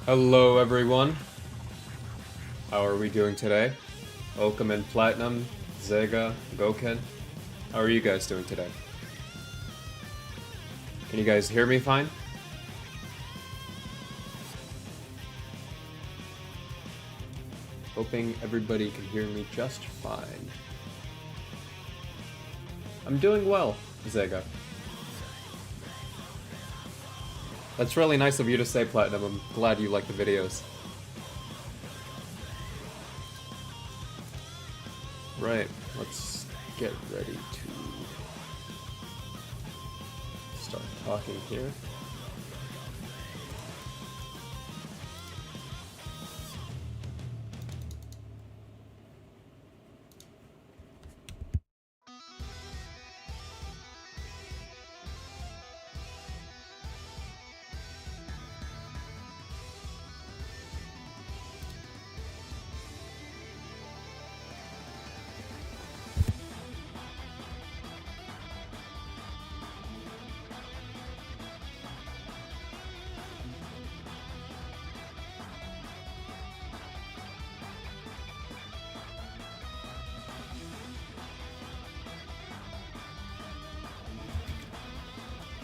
Hello everyone. How are we doing today? Oakham and Platinum, Zega, Goken. How are you guys doing today? Can you guys hear me fine? Hoping everybody can hear me just fine. I'm doing well, Zega. That's really nice of you to say, Platinum. I'm glad you like the videos. Right, let's get ready to start talking here.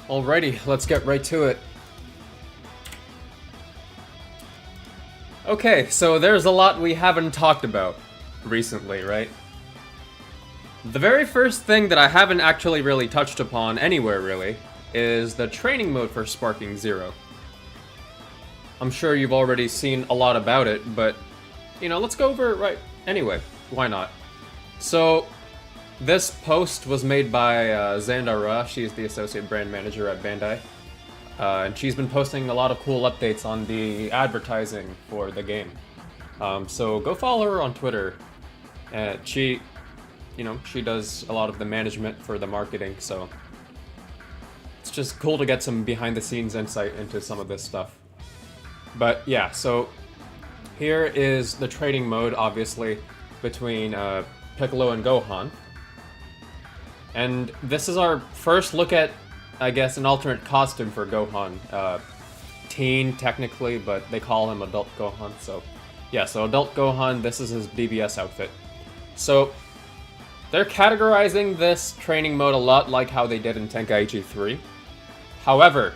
Alrighty, let's get right to it. Okay, so there's a lot we haven't talked about recently, right? The very first thing that I haven't actually really touched upon anywhere, really, is the training mode for Sparking Zero. I'm sure you've already seen a lot about it, but, you know, let's go over it right anyway. Why not? So, this post was made by Xandara. She's the associate brand manager at Bandai. And she's been posting a lot of cool updates on the advertising for the game. So go follow her on Twitter. She does a lot of the management for the marketing, so it's just cool to get some behind-the-scenes insight into some of this stuff. But yeah, so here is the trading mode, obviously, between Piccolo and Gohan. And this is our first look at, I guess, an alternate costume for Gohan. Teen, technically, but they call him Adult Gohan, so... Yeah, so Adult Gohan, this is his BBS outfit. So, they're categorizing this training mode a lot like how they did in Tenkaichi 3. However,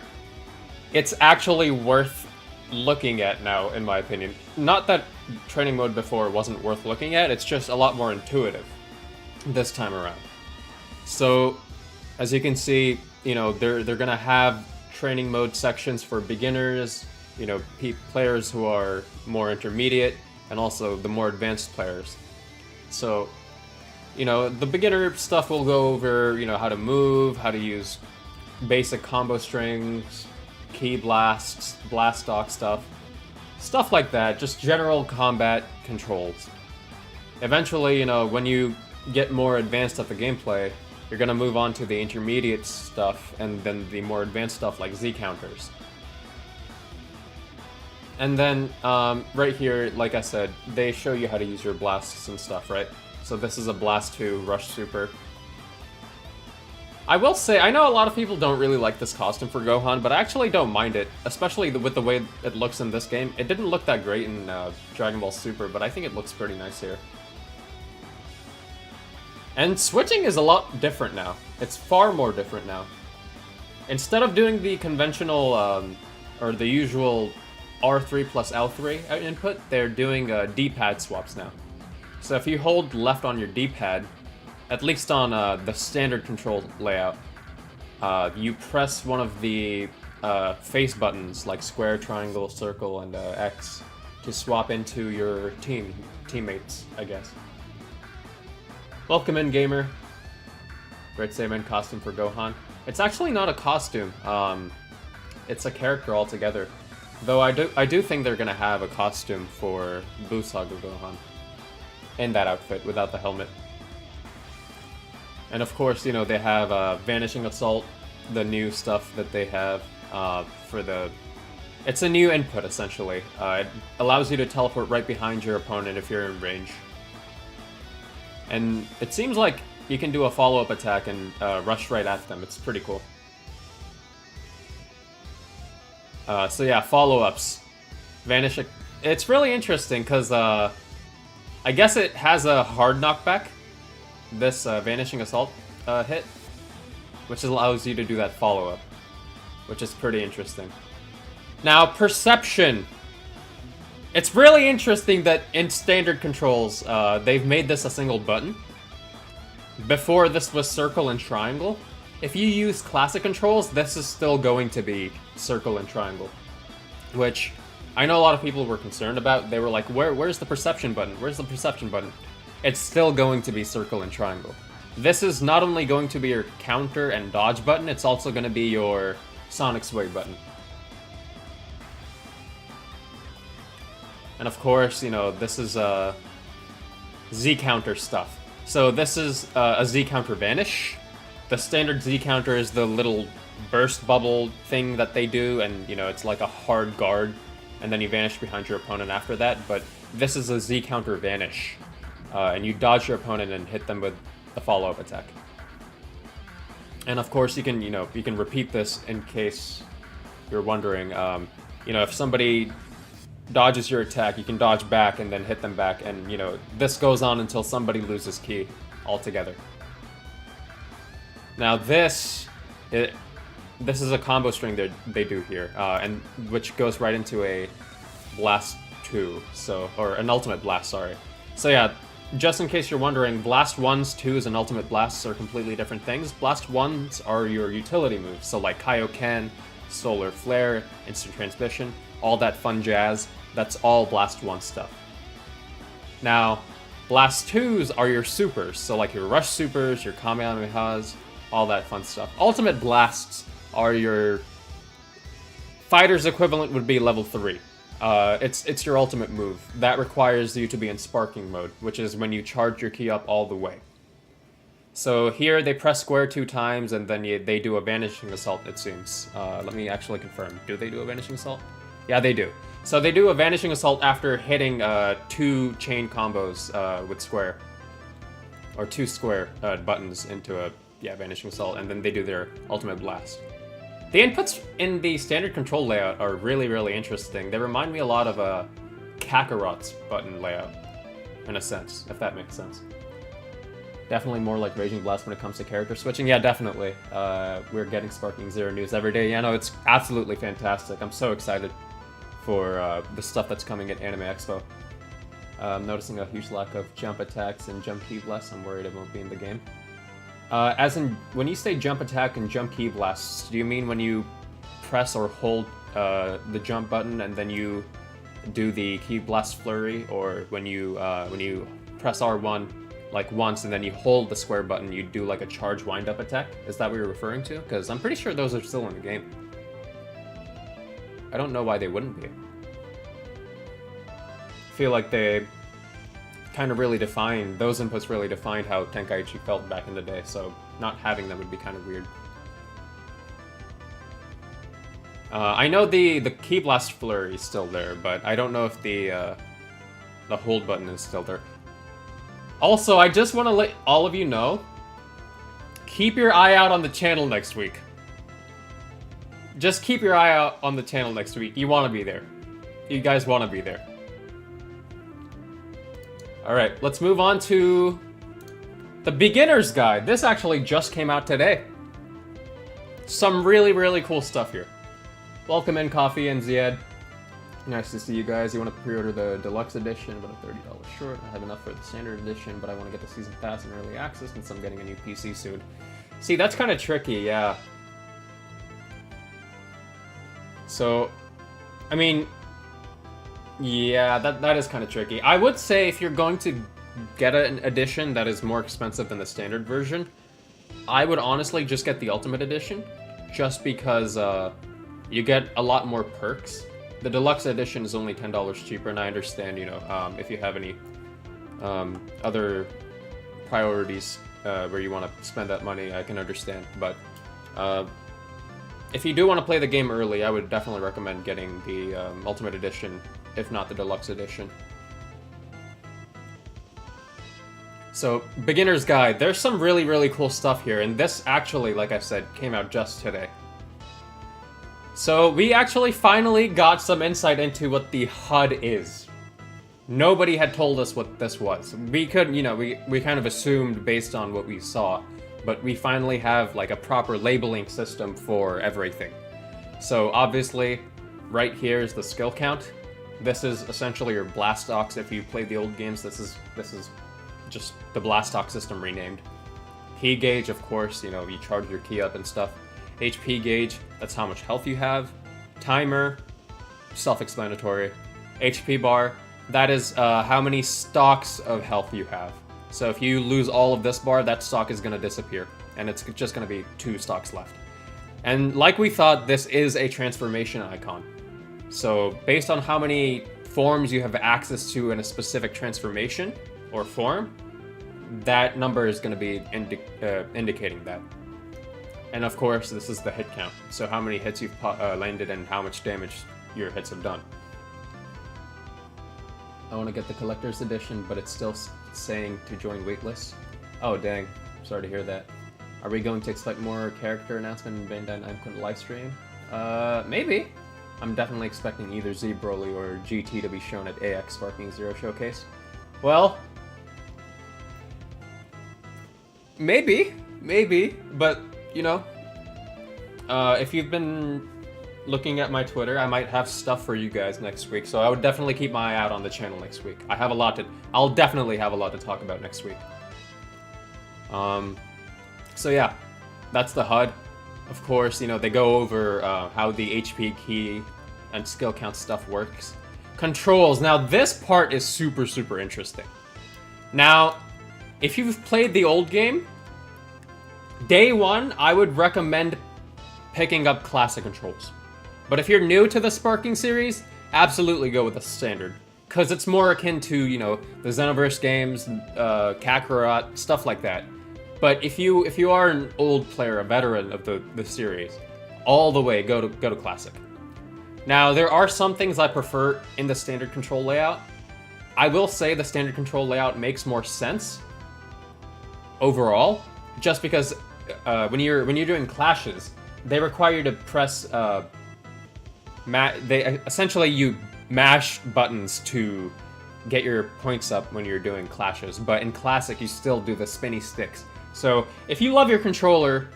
it's actually worth looking at now, in my opinion. Not that training mode before wasn't worth looking at, it's just a lot more intuitive this time around. So, as you can see, you know, they're gonna have training mode sections for beginners, you know, players who are more intermediate, and also the more advanced players. So, you know, the beginner stuff will go over, you know, how to move, how to use basic combo strings, key blasts, blast stock stuff like that, just general combat controls. Eventually, you know, when you get more advanced at the gameplay, you're gonna move on to the intermediate stuff, and then the more advanced stuff like Z counters. And then, right here, like I said, they show you how to use your blasts and stuff, right? So this is a Blast 2 Rush Super. I will say, I know a lot of people don't really like this costume for Gohan, but I actually don't mind it, especially with the way it looks in this game. It didn't look that great in Dragon Ball Super, but I think it looks pretty nice here. And switching is a lot different now. It's far more different now. Instead of doing the conventional, or the usual R3 plus L3 input, they're doing D-pad swaps now. So if you hold left on your D-pad, at least on the standard control layout, you press one of the face buttons, like square, triangle, circle, and X, to swap into your teammates, I guess. Welcome in, gamer. Great Saiyaman costume for Gohan. It's actually not a costume. It's a character altogether. Though I do think they're gonna have a costume for Buu Saga Gohan in that outfit without the helmet. And of course, you know, they have Vanishing Assault, the new stuff that they have for the... It's a new input, essentially. It allows you to teleport right behind your opponent if you're in range. And it seems like you can do a follow-up attack and rush right at them. It's pretty cool. So yeah, follow-ups. Vanish. It's really interesting because I guess it has a hard knockback. This Vanishing Assault hit, which allows you to do that follow-up, which is pretty interesting. Now, Perception. It's really interesting that in standard controls, they've made this a single button. Before, this was circle and triangle. If you use classic controls, this is still going to be circle and triangle, which I know a lot of people were concerned about. They were like, where's the perception button? Where's the perception button? It's still going to be circle and triangle. This is not only going to be your counter and dodge button, it's also going to be your Sonic Sway button. And of course, you know, this is Z counter stuff. So this is a Z counter Vanish. The standard Z counter is the little burst bubble thing that they do, and you know, it's like a hard guard, and then you vanish behind your opponent after that. But this is a Z counter Vanish, and you dodge your opponent and hit them with the follow-up attack. And of course, you can repeat this in case you're wondering. You know, if somebody dodges your attack, you can dodge back and then hit them back, and you know, this goes on until somebody loses ki altogether. Now this is a combo string that they do here, and which goes right into a Blast 2, or an Ultimate Blast, sorry. So yeah, just in case you're wondering, Blast 1s, 2s, and Ultimate Blasts are completely different things. Blast 1s are your utility moves, so like Kaioken, Solar Flare, Instant Transmission, all that fun jazz. That's all Blast 1 stuff. Now, Blast 2s are your supers, so like your Rush supers, your Kamehamehas, all that fun stuff. Ultimate Blasts are your fighter's equivalent would be level 3. It's your ultimate move. That requires you to be in sparking mode, which is when you charge your ki up all the way. So here they press square 2 times and then they do a Vanishing Assault, it seems. Let me actually confirm. Do they do a Vanishing Assault? Yeah, they do. So they do a Vanishing Assault after hitting 2 chain combos with square. Or 2 square buttons into a Vanishing Assault, and then they do their Ultimate Blast. The inputs in the standard control layout are really, really interesting. They remind me a lot of a Kakarot's button layout, in a sense, if that makes sense. Definitely more like Raging Blast when it comes to character switching. Yeah, definitely. We're getting Sparking Zero news every day. Yeah, no, it's absolutely fantastic. I'm so excited for the stuff that's coming at Anime Expo. I'm noticing a huge lack of jump attacks and jump ki blasts. I'm worried it won't be in the game. As in, when you say jump attack and jump ki blasts, do you mean when you press or hold the jump button and then you do the ki blast flurry, or when you press R1 like once and then you hold the square button, you do like a charge wind-up attack? Is that what you're referring to? Because I'm pretty sure those are still in the game. I don't know why they wouldn't be. I feel like they kind of really defined, those inputs really defined how Tenkaichi felt back in the day, so not having them would be kind of weird. I know the ki blast flurry is still there, but I don't know if the hold button is still there. Also, I just want to let all of you know, keep your eye out on the channel next week. Just keep your eye out on the channel next week. You want to be there. You guys want to be there. Alright, let's move on to the beginner's guide. This actually just came out today. Some really, really cool stuff here. Welcome in, Coffee and Ziad. Nice to see you guys. You want to pre-order the deluxe edition, but I'm $30 short. I have enough for the standard edition, but I want to get the season pass and early access since I'm getting a new PC soon. See, that's kind of tricky, yeah. So, I mean, yeah, that is kind of tricky. I would say if you're going to get an edition that is more expensive than the standard version, I would honestly just get the Ultimate Edition, just because you get a lot more perks. The deluxe edition is only $10 cheaper, and I understand, you know, if you have any other priorities where you want to spend that money, I can understand. But if you do want to play the game early, I would definitely recommend getting the Ultimate Edition, if not the deluxe edition. So, beginner's guide. There's some really, really cool stuff here, and this actually, like I said, came out just today. So we actually finally got some insight into what the HUD is. Nobody had told us what this was. We could, you know, we kind of assumed based on what we saw, but we finally have like a proper labeling system for everything. So obviously, right here is the skill count. This is essentially your Blastox. If you played the old games, this is just the Blastox system renamed. Key gauge, of course, you know, you charge your key up and stuff. HP gauge, that's how much health you have. Timer, self-explanatory. HP bar, that is how many stocks of health you have. So if you lose all of this bar, that stock is going to disappear, and it's just going to be 2 stocks left. And like we thought, this is a transformation icon. So based on how many forms you have access to in a specific transformation or form, that number is going to be indicating that. And of course, this is the hit count. So how many hits you've landed and how much damage your hits have done. I want to get the collector's edition, but it's still saying to join waitlist. Oh dang, sorry to hear that. Are we going to expect more character announcement in Bandai Namco livestream? Maybe. I'm definitely expecting either Z Broly or GT to be shown at AX Sparking Zero Showcase. Well, maybe, but you know, if you've been looking at my Twitter, I might have stuff for you guys next week, so I would definitely keep my eye out on the channel next week. I'll definitely have a lot to talk about next week. So yeah, that's the HUD. Of course, you know, they go over how the HP key and skill count stuff works. Controls, now this part is super interesting. Now, if you've played the old game, day one, I would recommend picking up classic controls. But if you're new to the Sparking series, absolutely go with the standard. Because it's more akin to, you know, the Xenoverse games, Kakarot, stuff like that. But if you are an old player, a veteran of the series, all the way, go to classic. Now, there are some things I prefer in the standard control layout. I will say the standard control layout makes more sense overall, just because when you're doing clashes, they require you to press essentially you mash buttons to get your points up when you're doing clashes, but in classic you still do the spinny sticks. So if you love your controller,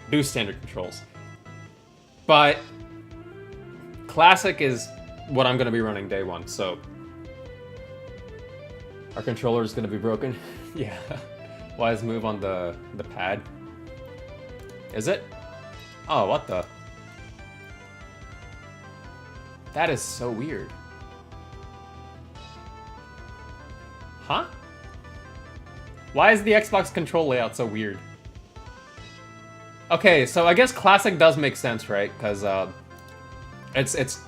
do standard controls. But classic is what I'm going to be running day one, so our controller is going to be broken. Yeah. Why is move on the pad? Is it? Oh, what the? That is so weird. Huh? Why is the Xbox control layout so weird? Okay, so I guess classic does make sense, right? Because it's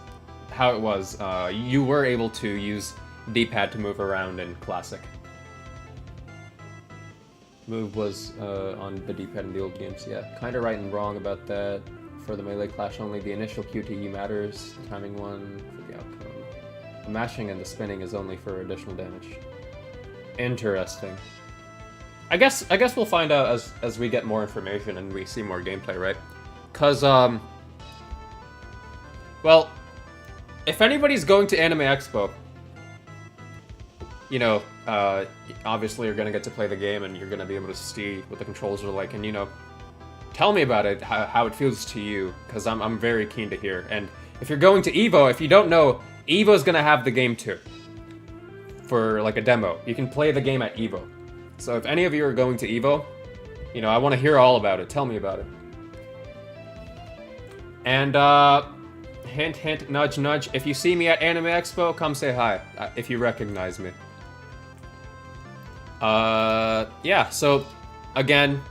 how it was. You were able to use D-pad to move around in classic. Move was on the D-pad in the old games, yeah. Kinda right and wrong about that. For the melee clash only, the initial QTE matters. The timing one for the outcome. The mashing and the spinning is only for additional damage. Interesting. I guess we'll find out as we get more information and we see more gameplay, right? Cause well, if anybody's going to Anime Expo, you know, obviously you're gonna get to play the game and you're gonna be able to see what the controls are like, and you know, tell me about it, how it feels to you, because I'm very keen to hear. And if you're going to EVO, if you don't know, EVO's gonna have the game too. For like a demo. You can play the game at EVO. So if any of you are going to EVO, you know, I want to hear all about it. Tell me about it. And hint hint, nudge nudge, if you see me at Anime Expo, come say hi, if you recognize me. Yeah, so again,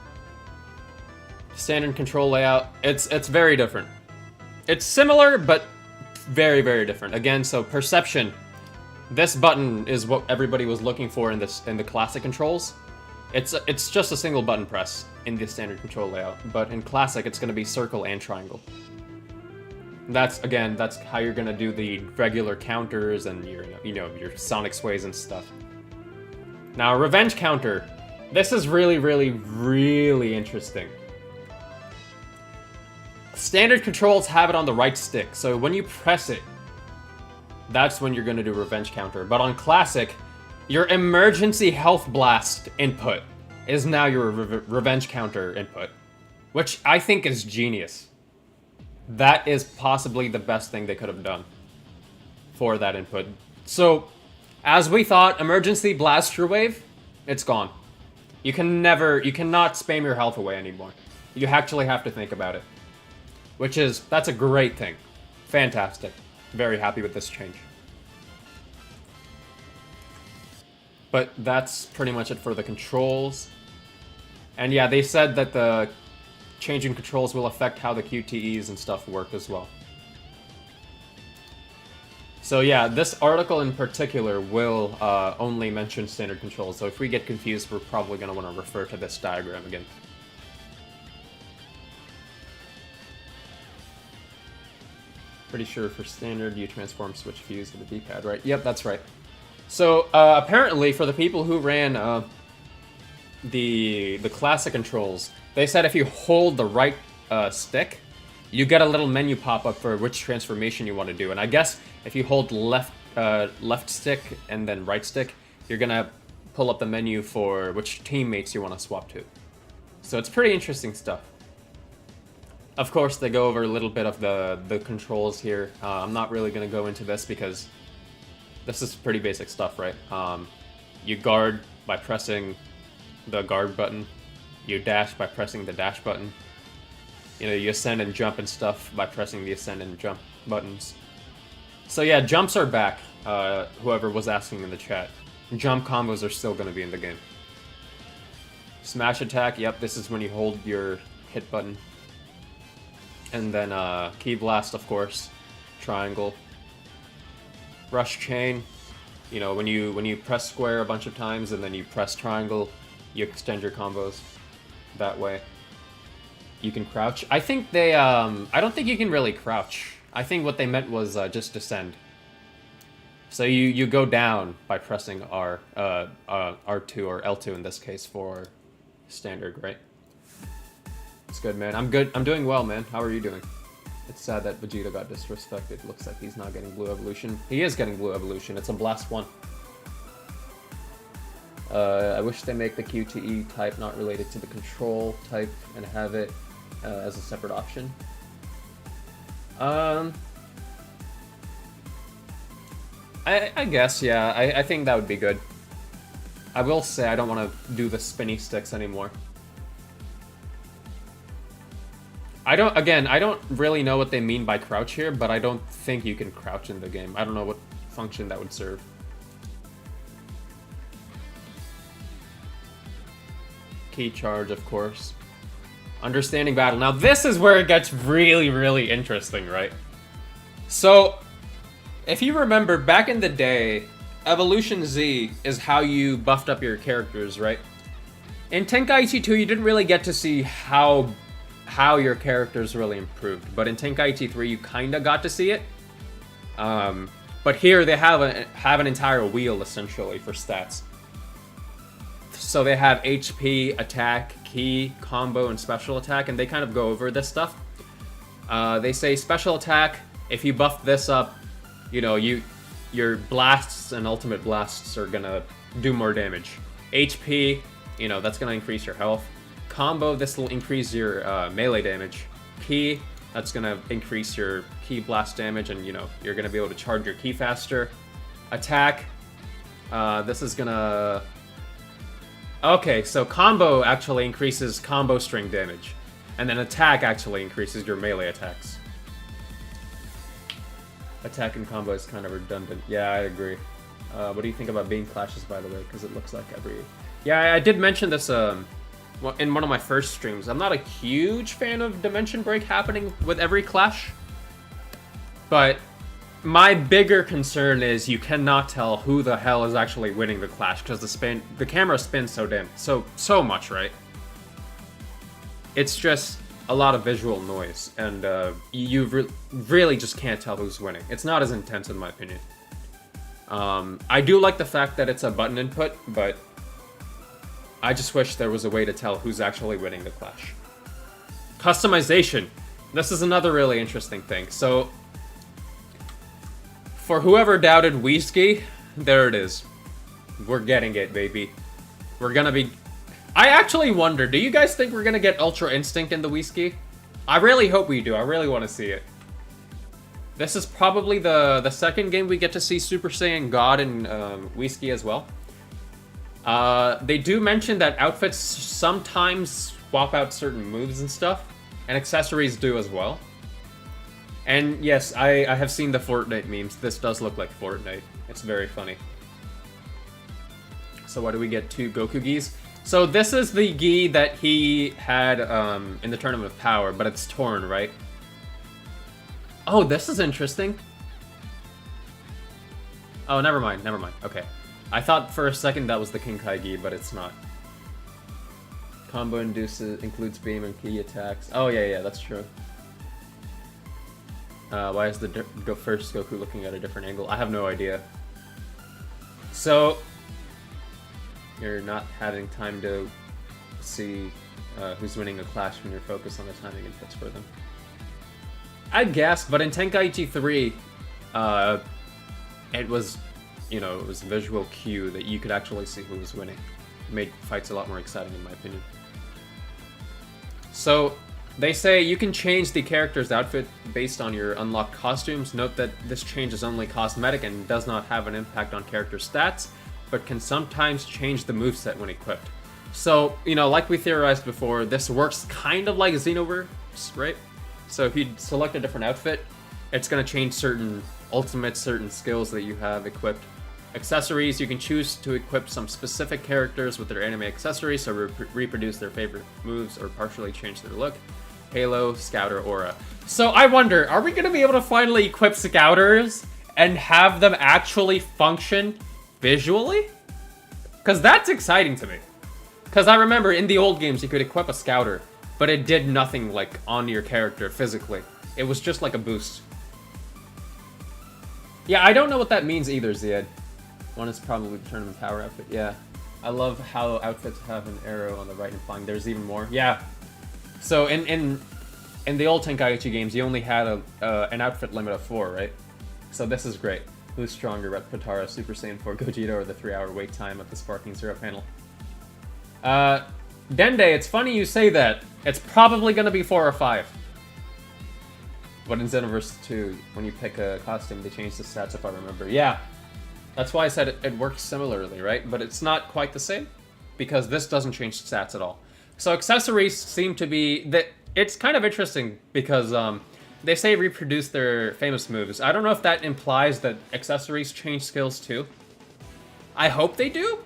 standard control layout, it's very different. It's similar, but very different. Again, so perception. This button is what everybody was looking for in the classic controls. It's just a single button press in the standard control layout, but in classic it's going to be circle and triangle. That's how you're going to do the regular counters and your sonic sways and stuff. Now, revenge counter. This is really interesting. Standard controls have it on the right stick, so when you press it, that's when you're going to do Revenge Counter. But on Classic, your Emergency Health Blast input is now your Revenge Counter input, which I think is genius. That is possibly the best thing they could have done for that input. So, as we thought, Emergency Blaster Wave, it's gone. You cannot spam your health away anymore. You actually have to think about it. That's a great thing. Fantastic. Very happy with this change. But that's pretty much it for the controls. And yeah, they said that the change in controls will affect how the QTEs and stuff work as well. So yeah, this article in particular will only mention standard controls, so if we get confused, we're probably going to want to refer to this diagram again. Pretty sure for standard, you transform, switch, fuse to the D-pad, right? Yep, that's right. So apparently, for the people who ran the classic controls, they said if you hold the right stick, you get a little menu pop up for which transformation you want to do. And I guess if you hold left stick and then right stick, you're gonna pull up the menu for which teammates you want to swap to. So it's pretty interesting stuff. Of course, they go over a little bit of the controls here. I'm not really gonna go into this because this is pretty basic stuff, right? You guard by pressing the guard button. You dash by pressing the dash button. You know, you ascend and jump and stuff by pressing the ascend and jump buttons. So yeah, jumps are back, whoever was asking in the chat. Jump combos are still going to be in the game. Smash attack, yep, this is when you hold your hit button. And then key blast, of course. Triangle. Rush chain, you know, when you press square a bunch of times and then you press triangle, you extend your combos that way. You can crouch. I think they, I don't think you can really crouch. I think what they meant was just descend. So you go down by pressing R, R2 or L2 in this case for standard, right? It's good, man. I'm good. I'm doing well, man. How are you doing? It's sad that Vegeta got disrespected. Looks like he's not getting Blue Evolution. He is getting Blue Evolution. It's a Blast 1. I wish they make the QTE type not related to the control type and have it as a separate option. I guess, yeah. I think that would be good. I will say I don't want to do the spinny sticks anymore. I don't really know what they mean by crouch here, but I don't think you can crouch in the game. I don't know what function that would serve. Key charge, of course. Understanding battle. Now this is where it gets really, really interesting, right? So, if you remember, back in the day, Evolution Z is how you buffed up your characters, right? In Tenkaichi 2, you didn't really get to see how your characters really improved, but in Tenkaichi 3, you kinda got to see it. But here they have an entire wheel essentially for stats. So they have HP, attack, ki, combo, and special attack, and they kind of go over this stuff. They say special attack, if you buff this up, you know, your blasts and ultimate blasts are gonna do more damage. HP, you know, that's gonna increase your health. Combo, this will increase your melee damage. Ki, that's gonna increase your ki blast damage, and you know, you're gonna be able to charge your ki faster. Attack, this is gonna... Okay, so combo actually increases combo string damage, and then attack actually increases your melee attacks. Attack and combo is kind of redundant. Yeah, I agree. What do you think about beam clashes, by the way? Because it looks like every... Yeah, I did mention this in one of my first streams. I'm not a huge fan of Dimension Break happening with every clash, but my bigger concern is you cannot tell who the hell is actually winning the clash because the camera spins so much, right? It's just a lot of visual noise, and you really just can't tell who's winning. It's not as intense in my opinion. I do like the fact that it's a button input, but I just wish there was a way to tell who's actually winning the clash. Customization. this is another really interesting thing. So, for whoever doubted Whiskey, there it is. We're getting it, baby. We're gonna be... I actually wonder, do you guys think we're gonna get Ultra Instinct in the Whiskey? I really hope we do. I really want to see it. This is probably the second game we get to see Super Saiyan God and Whiskey as well. They do mention that outfits sometimes swap out certain moves and stuff, and accessories do as well. And yes, I have seen the Fortnite memes. This does look like Fortnite. It's very funny. So what do we get? 2 Goku Gis. So this is the gi that he had in the Tournament of Power, but it's torn, right? Oh, this is interesting. Oh, never mind, never mind. Okay. I thought for a second that was the Kinkai gi, but it's not. Combo includes beam and ki attacks. Oh, yeah, that's true. Why is the first Goku looking at a different angle? I have no idea. So, you're not having time to see who's winning a clash when you're focused on the timing inputs for them. I guess, but in Tenkaichi 3, it was, you know, it was visual cue that you could actually see who was winning. It made fights a lot more exciting, in my opinion. So, they say you can change the character's outfit based on your unlocked costumes. Note that this change is only cosmetic and does not have an impact on character stats, but can sometimes change the moveset when equipped. So, you know, like we theorized before, this works kind of like Xenoverse, right? So if you select a different outfit, it's going to change certain ultimates, certain skills that you have equipped. Accessories, you can choose to equip some specific characters with their anime accessories, so reproduce their favorite moves or partially change their look. Halo, Scouter, Aura. So I wonder, are we going to be able to finally equip Scouters and have them actually function visually? Because that's exciting to me. Because I remember in the old games you could equip a Scouter, but it did nothing like on your character physically. It was just like a boost. Yeah, I don't know what that means either, Ziad. One is probably the Tournament Power outfit. Yeah. I love how outfits have an arrow on the right implying there's even more. Yeah. So in the old Tenkaichi games, you only had an outfit limit of 4, right? So this is great. Who's stronger, Ret Potara, Super Saiyan 4 Gogeta, or the 3-hour wait time at the Sparking Zero panel? Dende, it's funny you say that. It's probably gonna be 4 or 5. But in Xenoverse 2, when you pick a costume, they change the stats, if I remember. Yeah. That's why I said it works similarly, right? But it's not quite the same, because this doesn't change stats at all. So accessories seem to be... It's kind of interesting, because they say reproduce their famous moves. I don't know if that implies that accessories change skills too. I hope they do,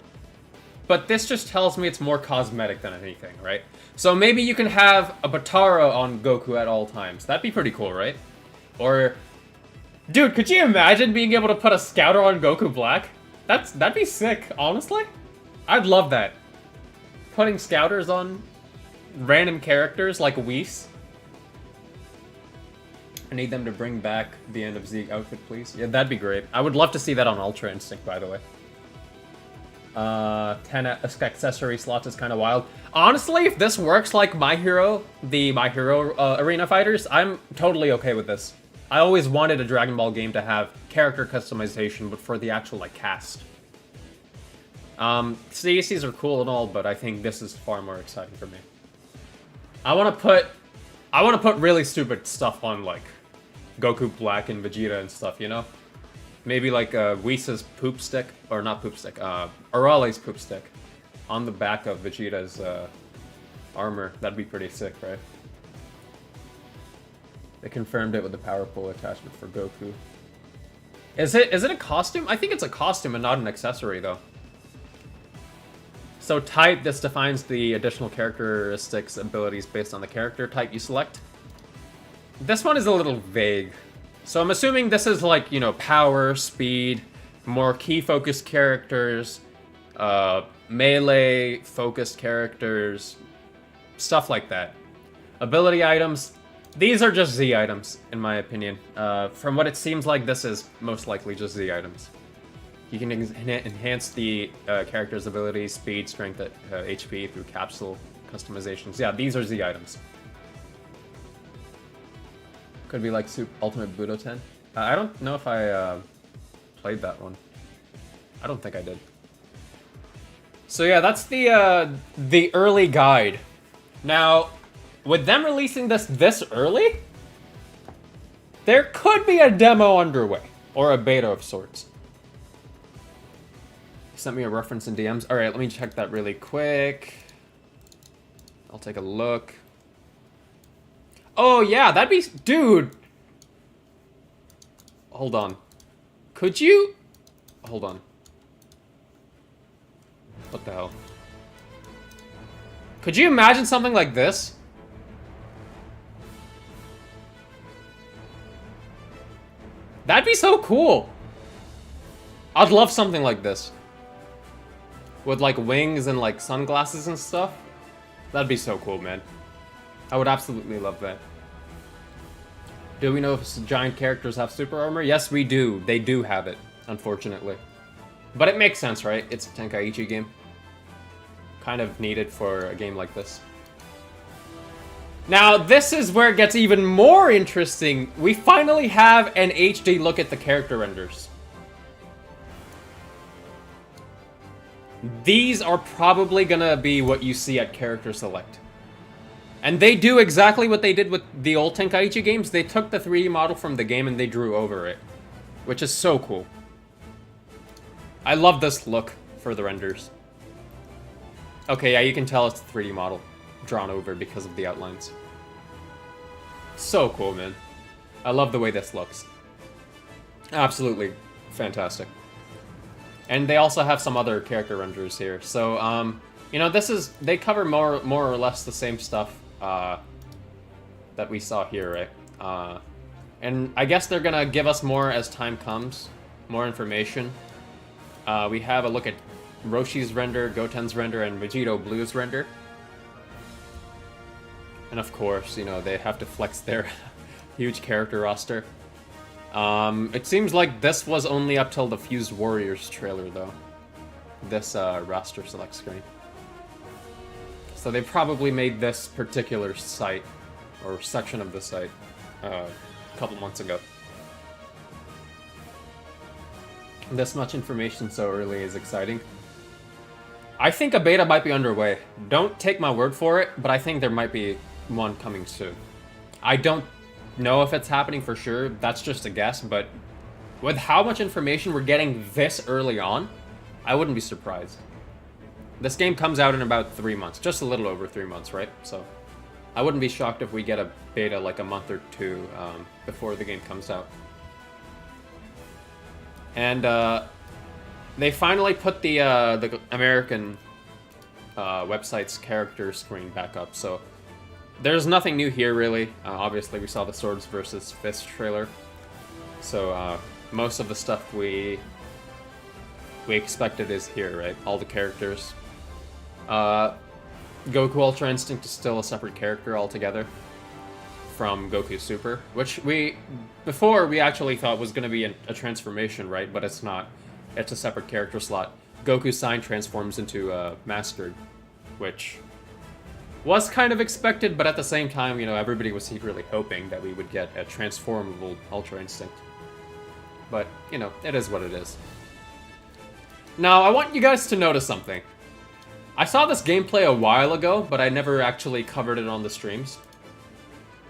but this just tells me it's more cosmetic than anything, right? So maybe you can have a Batara on Goku at all times. That'd be pretty cool, right? Or... Dude, could you imagine being able to put a Scouter on Goku Black? That'd be sick, honestly. I'd love that. Putting Scouters on random characters like Whis. I need them to bring back the end of Zeke outfit, please. Yeah, that'd be great. I would love to see that on Ultra Instinct, by the way. 10 accessory slots is kind of wild. Honestly, if this works like My Hero, the My Hero Arena Fighters, I'm totally okay with this. I always wanted a Dragon Ball game to have character customization, but for the actual, like, cast. CACs are cool and all, but I think this is far more exciting for me. I want to put really stupid stuff on, like, Goku Black and Vegeta and stuff, you know? Maybe, like, Whis' poop stick, or not poop stick, Arale's poop stick on the back of Vegeta's, armor. That'd be pretty sick, right? They confirmed it with the power pole attachment for Goku. Is it a costume? I think it's a costume and not an accessory, though. So type, this defines the additional characteristics abilities based on the character type you select. This one is a little vague. So I'm assuming this is like, you know, power, speed, more key-focused characters, melee-focused characters, stuff like that. Ability items, these are just Z items, in my opinion. From what it seems like, this is most likely just Z items. You can enhance the character's abilities, speed, strength, HP through capsule customizations. Yeah, these are Z items. Could be like Ultimate Budoten. I don't know if I played that one. I don't think I did. So yeah, that's the early guide. Now, with them releasing this early, there could be a demo underway or a beta of sorts. He sent me a reference in DMs. All right, let me check that really quick. I'll take a look. Oh yeah, that'd be, dude. Hold on. Could you? Hold on. What the hell? Could you imagine something like this? That'd be so cool. I'd love something like this. With like wings and like sunglasses and stuff. That'd be so cool, man. I would absolutely love that. Do we know if giant characters have super armor? Yes, we do. They do have it, unfortunately. But it makes sense, right? It's a Tenkaichi game. Kind of needed for a game like this. Now, this is where it gets even more interesting. We finally have an HD look at the character renders. These are probably gonna be what you see at Character Select. And they do exactly what they did with the old Tenkaichi games. They took the 3D model from the game and they drew over it. Which is so cool. I love this look for the renders. Okay, yeah, you can tell it's a 3D model drawn over because of the outlines. So cool, man. I love the way this looks. Absolutely fantastic. And they also have some other character renders here. So, you know, they cover more or less the same stuff that we saw here, right? And I guess they're gonna give us more as time comes, more information. We have a look at Roshi's render, Goten's render, and Vegito Blue's render. And of course, you know, they have to flex their huge character roster. It seems like this was only up till the Fused Warriors trailer, though. This roster select screen. So they probably made this particular site, or section of the site, a couple months ago. This much information so early is exciting. I think a beta might be underway. Don't take my word for it, but I think there might be one coming soon. I don't know if it's happening for sure, that's just a guess, but with how much information we're getting this early on, I wouldn't be surprised. This game comes out in about 3 months, just a little over 3 months, right? So I wouldn't be shocked if we get a beta like a month or two before the game comes out. And they finally put the American website's character screen back up, so there's nothing new here, really. Obviously, we saw the Swords vs. Fists trailer, so most of the stuff we expected is here, right? All the characters. Goku Ultra Instinct is still a separate character altogether from Goku Super, which before we actually thought was going to be a transformation, right? But it's not. It's a separate character slot. Goku Sign transforms into Mastered, which was kind of expected, but at the same time, you know, everybody was secretly hoping that we would get a transformable Ultra Instinct. But, you know, it is what it is. Now, I want you guys to notice something. I saw this gameplay a while ago, but I never actually covered it on the streams.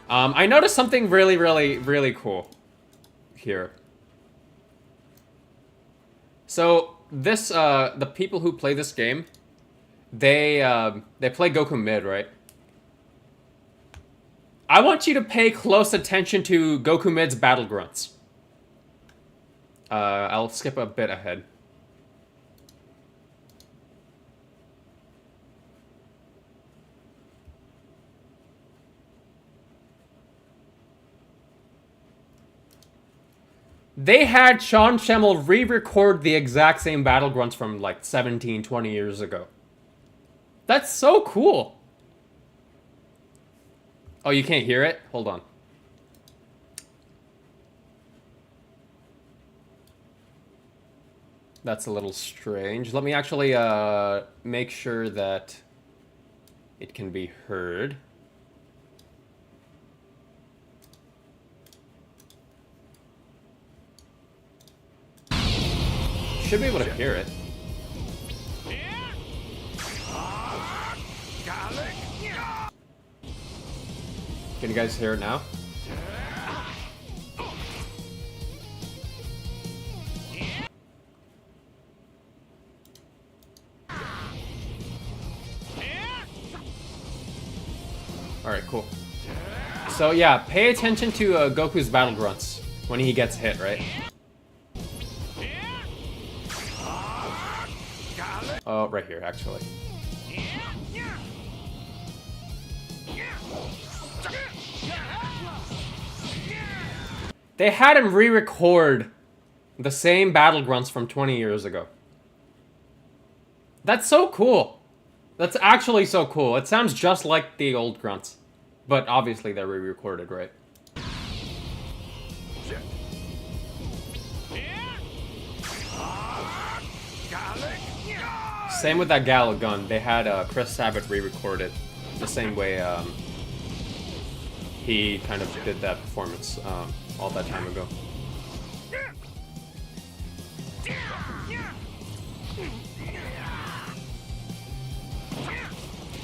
I noticed something really, really, really cool here. So, this, the people who play this game, they play Goku mid, right? I want you to pay close attention to Goku mid's battle grunts. I'll skip a bit ahead. They had Sean Schemmel re-record the exact same battle grunts from like 17, 20 years ago. That's so cool. Oh, you can't hear it? Hold on. That's a little strange. Let me actually make sure that it can be heard. should be able to hear it. Can you guys hear it now? Alright, cool. So yeah, pay attention to Goku's battle grunts when he gets hit, right? Oh, right here, actually. They had him re-record the same battle grunts from 20 years ago. That's so cool. That's actually so cool. It sounds just like the old grunts. But obviously they're re-recorded, right? Same with that Gala gun. They had Chris Sabat re-record it the same way he kind of did that performance all that time ago.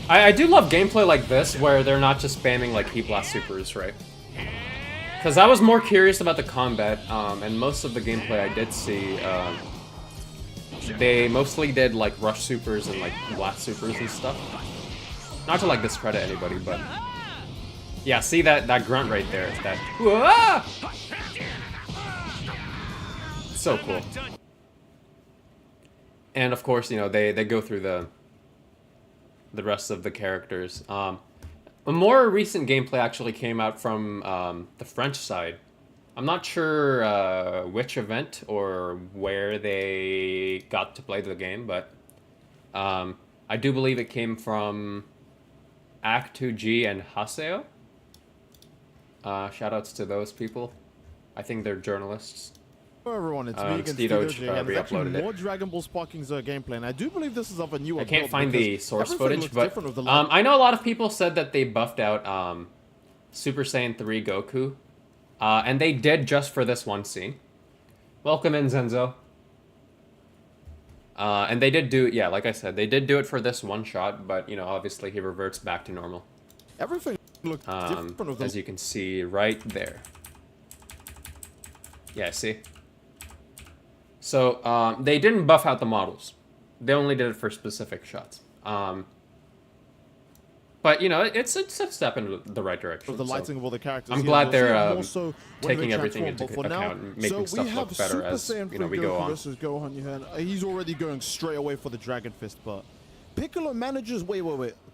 I do love gameplay like this, where they're not just spamming like Heat Blast Supers, right? Because I was more curious about the combat, and most of the gameplay I did see, they mostly did like Rush Supers and like Blast Supers and stuff. Not to like discredit anybody, but... Yeah, see that grunt right there, that... Whoa! So cool. And of course, you know, they go through the rest of the characters. A more recent gameplay actually came out from the French side. I'm not sure which event or where they got to play the game, but I do believe it came from Act2G and Haseo. Shoutouts to those people. I think they're journalists. Hello everyone, it's me again, Steedo There's actually re-uploaded more it. Dragon Ball Sparking Zero gameplay, and I do believe this is of a new I can't update find the because source everything footage, looks but different with the I know a lot of people said that they buffed out Super Saiyan 3 Goku, and they did just for this one scene. Welcome in, Zenzo. And they did do, yeah, like I said, they did do it for this one shot, but, you know, obviously he reverts back to normal. Everything looks different with the... As you can see right there. Yeah, see? So, they didn't buff out the models. They only did it for specific shots. But, you know, it's a step in the right direction. The lighting of all the characters. I'm glad they're taking everything into account and making stuff look better as, you know, we go on. Gohan here. He's already going straight away for the Dragon Fist, but Piccolo manages... Wait.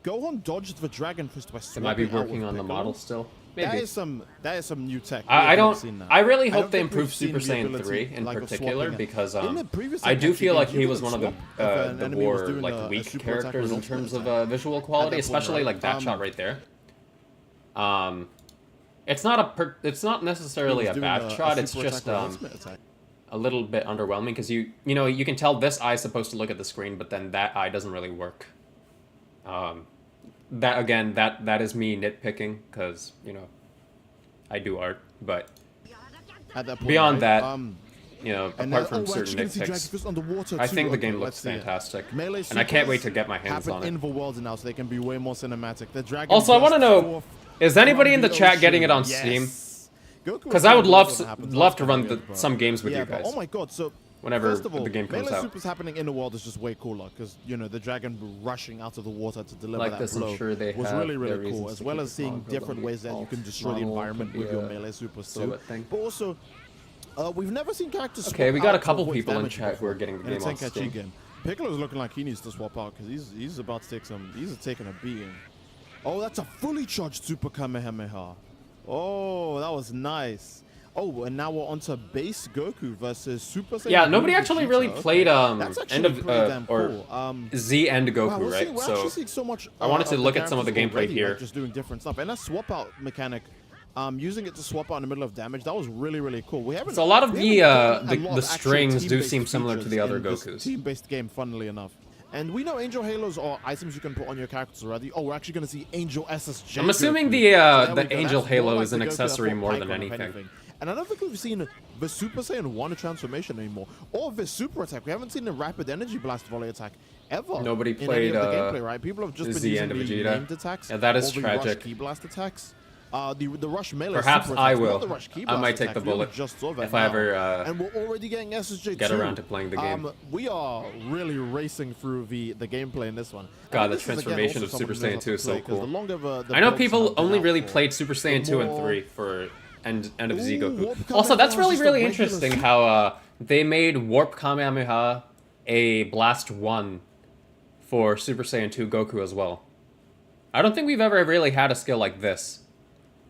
Gohan dodged the Dragon Fist by They might be swapping out working with on the Piccolo. model still. Maybe. That is some new tech. I really hope they think improve we've seen Super the Saiyan ability, 3 in like, of particular swapping it. because In the previous I do Tenkaichi feel like game, he you was could one of the swap if an enemy was more doing like a weak super attack characters in with terms ultimate of attack. visual At that quality, point, especially right? like that shot right there. It's not necessarily a bad shot. It's just a little bit underwhelming because you know you can tell this eye is supposed to look at the screen, but then that eye doesn't really work. That again, that is me nitpicking because you know I do art, but At that point, beyond right? that, you know, apart from certain nitpicks, I think the game looks fantastic, and I can't wait to get my hands on it. In the world now, so they can be way more cinematic. The Dragon Also, I want to burst know, forth is anybody from in the chat getting it on ocean. Steam? Yes. Because I would love to run some games with you but, guys. oh my god, so whenever first of all, the game comes Melee out. Supers happening in the world is just way cooler because you know the dragon rushing out of the water to deliver Like that this, blow I'm sure they was have really their really cool, reasons as to well keep as it seeing longer, different but ways that you can destroy the model environment could with be your a Melee Supers. silhouette thing. But also, we've never seen characters. Okay, swap we got a out to couple avoid people in damage chat who before are getting the in a game on Tenkaichi Steam. game. Piccolo's looking like he needs to swap out because he's about to take some. He's taking a beating. Oh, that's a fully charged Super Kamehameha. Oh, that was nice. Oh, and now we're on to base Goku versus Super Saiyan. Yeah, nobody Blue actually Vegeta. really played That's end actually of pretty damn or cool. Z End Goku, Wow, right? we're actually seeing so much, I wanted to of look at some of the characters gameplay already, here. like, just doing different stuff, and that swap out mechanic, using it to swap out in the middle of damage, that was really really cool. We haven't. So a lot of we haven't gotten a lot the of actual strings do team-based seem similar to the features other in this Gokus. Team-based game, funnily enough. And we know Angel Halos are items you can put on your characters already. Oh, we're actually going to see Angel SSJ. I'm assuming Goku. the So there we go. Angel That's Halo more is an like the Goku accessory that more fought than Piccolo, if anything. And I don't think we've seen the Super Saiyan 1 transformation anymore, or the Super Attack. We haven't seen the Rapid Energy Blast volley attack ever. Nobody in played any of the gameplay, right? People have just been Z using and the Vegeta. named attacks. Yeah, that is or the tragic. Rush Key Blast attacks. The Rush Melee Perhaps Super I attacks, will. not the Rush Key I Blast might take the attacks. We only bullet just saw that if I now. ever And we're already getting SSJ2. get around to playing the game. We are really racing through the gameplay in this one. God, And the this is, again, transformation also of Super someone who Saiyan knows 2 how is to so play, 'cause cool. the longer the I know builds people have been only out really for, played Super Saiyan 2 and more- 3 for end of Z Ooh, Goku. Warp Also, that's Kamehameha really is just a really regular interesting super- how they made Warp Kamehameha a Blast 1 for Super Saiyan 2 Goku as well. I don't think we've ever really had a skill like this.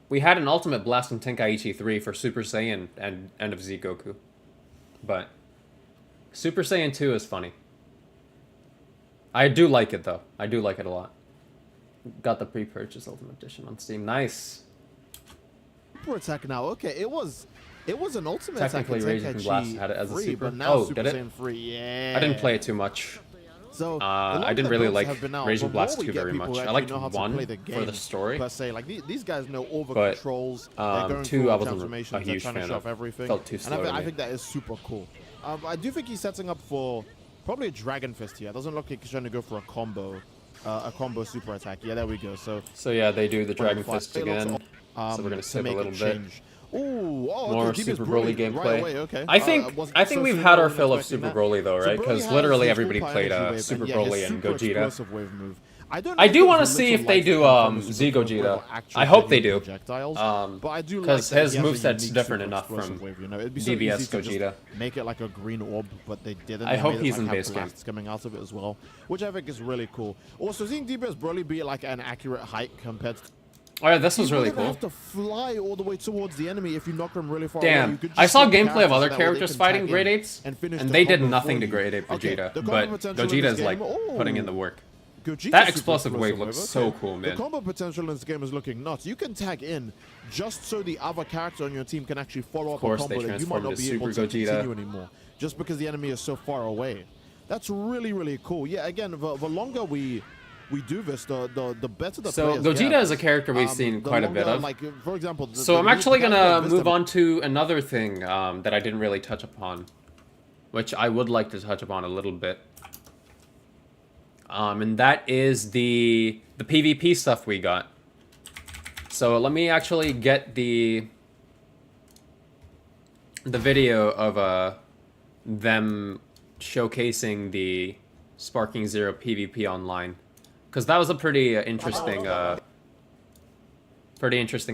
We had an Ultimate Blast in Tenkaichi 3 for Super Saiyan and End of Z Goku. But Super Saiyan 2 is funny. I do like it though. I do like it a lot. Got the pre-purchase Ultimate Edition on Steam. Nice. Super Attack now. Okay, it was an Ultimate Technically, Attack in Raging Tenkaichi Blast had it as a 3, super. but now Oh, Super did it? Saiyan 3, yeah. I didn't play it too much. So I didn't really like Raging Blast 2 very much. I liked 1 for the story. Per se. Like these guys know all the But, controls. They're going 2 through I all the wasn't transformations. a They're huge trying to fan show of. off everything. Felt too And slow to I me. think that is super cool. I do think he's setting up for probably a Dragon Fist here. It doesn't look like he's trying to go for a combo super attack. Yeah, there we go. So yeah, they do the Dragon Fire Fist Phalanx, again. So we're gonna to skip a make little it bit. change. Ooh, oh, More okay, Super Broly Broly right gameplay. away, okay. I think Wasn't so we've had our soon, fill of expecting Super that. Broly though, So right? Broly Because has literally his everybody full played energy wave, Super and yeah, Broly his and super Gogeta. explosive wave move. I don't know I if do those want to little see if they lights do that come from Z Super Broly Gogeta. are actually I hope they heavy do. projectiles, but I do like Because that his he has a moveset's unique different super enough explosive from wave, you know? It'd be so DBS easy to just Gogeta. make it like a green orb, but they didn't. I They hope made it, he's like, in have base game. blasts coming out of it as well, which I think is really cool. Also, seeing DBS Broly be like an accurate height compared to Oh yeah, this was really you wouldn't cool. have to fly all the way towards the enemy if you knock them really far away. You Damn, could just I saw swap gameplay of other so that way they characters can fighting tag grade in 8s, finish and the they did combo nothing for to you. grade 8 Okay, Vegeta, the combo but potential in Gogeta this is like game- putting in oh. the work. Gogeta's That super explosive wave looks okay. so cool, man. The combo potential in this game is looking nuts. You can tag in just so the other character on your team can actually follow up a course, combo they that you might transformed not to be able Super to Gogeta. continue anymore, just because the enemy is so far away. That's really, really cool. Yeah, again, the longer we do this, the better the So players Gogeta get. is a character we've seen The quite a bit longer, of. Like, for example, So I'm actually the guys gonna like move Vista- on to another thing that I didn't really touch upon, which I would like to touch upon a little bit. And that is the PvP stuff we got. So let me actually get the video of them showcasing the Sparking Zero PvP online, because that was a pretty interesting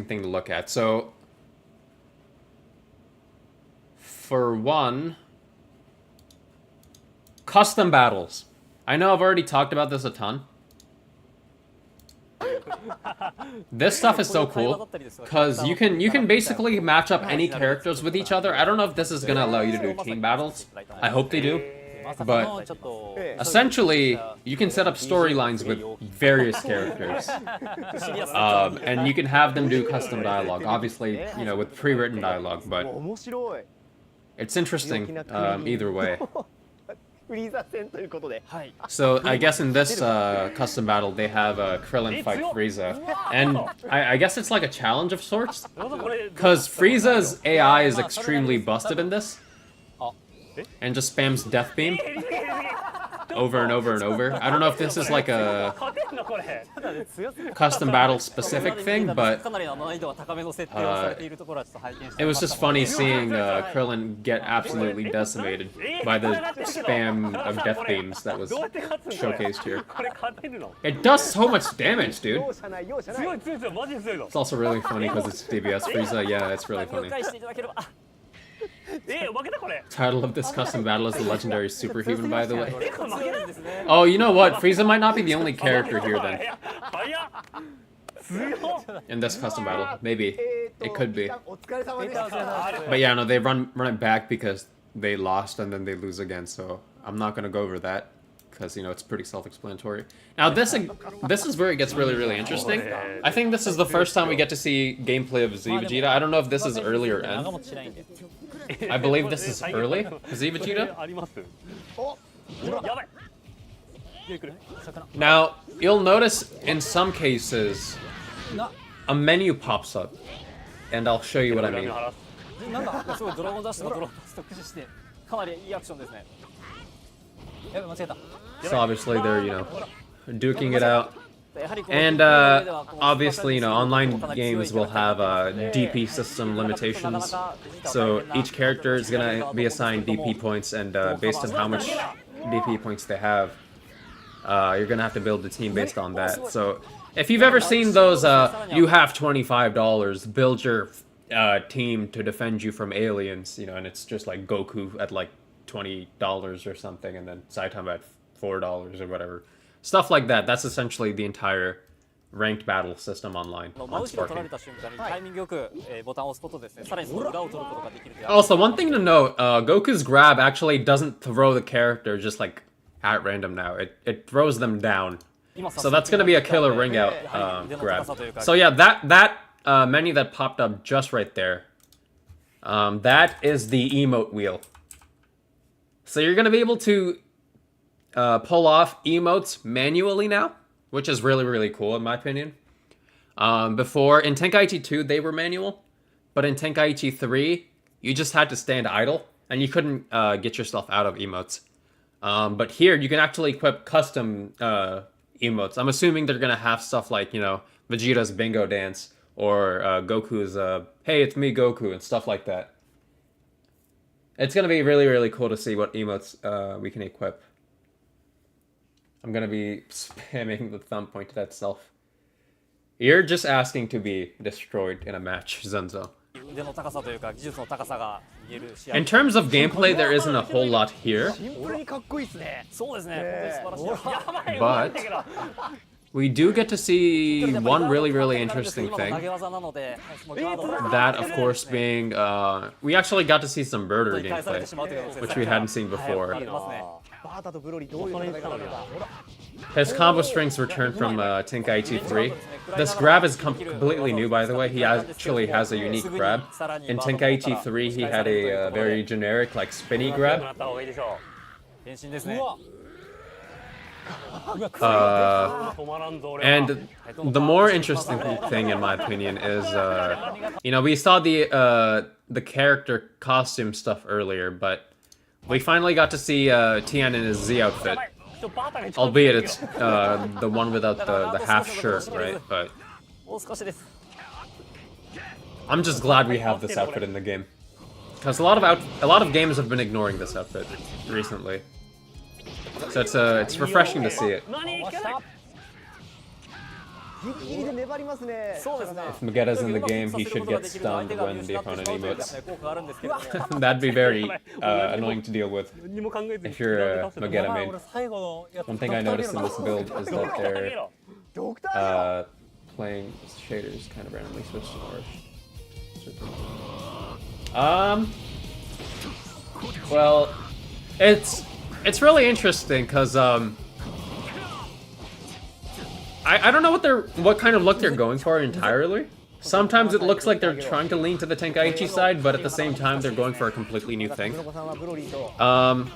thing to look at. So for one, custom battles. I know I've already talked about this a ton. This stuff is so cool because you can basically match up any characters with each other. I don't know if this is gonna allow you to do team battles. I hope they do. But essentially, you can set up storylines with various characters, and you can have them do custom dialogue. Obviously, you know, with pre-written dialogue, but it's interesting either way. So I guess in this custom battle, they have Krillin fight Frieza, and I guess it's like a challenge of sorts, because Frieza's AI is extremely busted in this, and just spams Death Beam over and over and over. I don't know if this is like a custom battle specific thing, but it was just funny seeing Krillin get absolutely decimated by the spam of Death Beams that was showcased here. It does so much damage, dude. It's also really funny because it's DBS Frieza. Yeah, it's really funny. Title of this custom battle is the legendary superhuman, by the way. Oh, you know what? Frieza might not be the only character here then. In this custom battle, maybe it could be. But yeah, no, they run it back because they lost and then they lose again. So I'm not gonna go over that because you know it's pretty self-explanatory. Now this is where it gets really interesting. I think this is the first time we get to see gameplay of Z Vegeta. I don't know if this is early or end. I believe this is early. Z Vegeta. Now you'll notice in some cases a menu pops up, and I'll show you what I mean. なんだすごいドラゴンダッシュとかドラゴンダッシュと駆使してかなりいいアクションですね。やべ間違えた。 So obviously they're, duking it out. やはりこう And obviously, online games will have DP system limitations. So each character is gonna be assigned DP points, and based on how much DP points they have, you're gonna have to build a team based on that. So if you've ever seen those, you have $25, build your team to defend you from aliens, and it's just like Goku at like $20 or something, and then Saitama at $4 or whatever. Stuff like that. That's essentially the entire ranked battle system online on Sparking. Also, one thing to note, Goku's grab actually doesn't throw the character just like at random now. It throws them down. So that's gonna be a killer ring out grab. So yeah, that menu that popped up just right there, that is the emote wheel. So you're gonna be able to pull off emotes manually now, which is really, really cool in my opinion. Before, in Tenkaichi 2, they were manual, but in Tenkaichi 3, you just had to stand idle, and you couldn't get yourself out of emotes. But here, you can actually equip custom emotes. I'm assuming they're gonna have stuff like, Vegeta's bingo dance, or Goku's, hey, it's me, Goku, and stuff like that. It's gonna be really, really cool to see what emotes we can equip. I'm gonna be spamming the thumb pointed at self. You're just asking to be destroyed in a match, Zenzo. In terms of gameplay, there isn't a whole lot here. But we do get to see one really, really interesting thing. That, of course, being... we actually got to see some birder gameplay, which we hadn't seen before. His combo strings returned from Tenkaichi 3. This grab is completely new, by the way. He actually has a unique grab. In Tenkaichi 3, he had a very generic, like, spinny grab. And the more interesting thing, in my opinion, is, we saw the character costume stuff earlier, but we finally got to see Tian in his Z outfit. Albeit it's the one without the half shirt, right? But I'm just glad we have this outfit in the game, because a lot of games have been ignoring this outfit recently. So it's refreshing to see it. If Magetta's in the game, he should get stunned when the opponent emotes. That'd be very annoying to deal with if you're a Magetta main. One thing I noticed in this build is that they're playing shaders kind of randomly switched to orange. Well, it's really interesting because I don't know what kind of look they're going for entirely. Sometimes it looks like they're trying to lean to the Tenkaichi side, but at the same time they're going for a completely new thing. I'm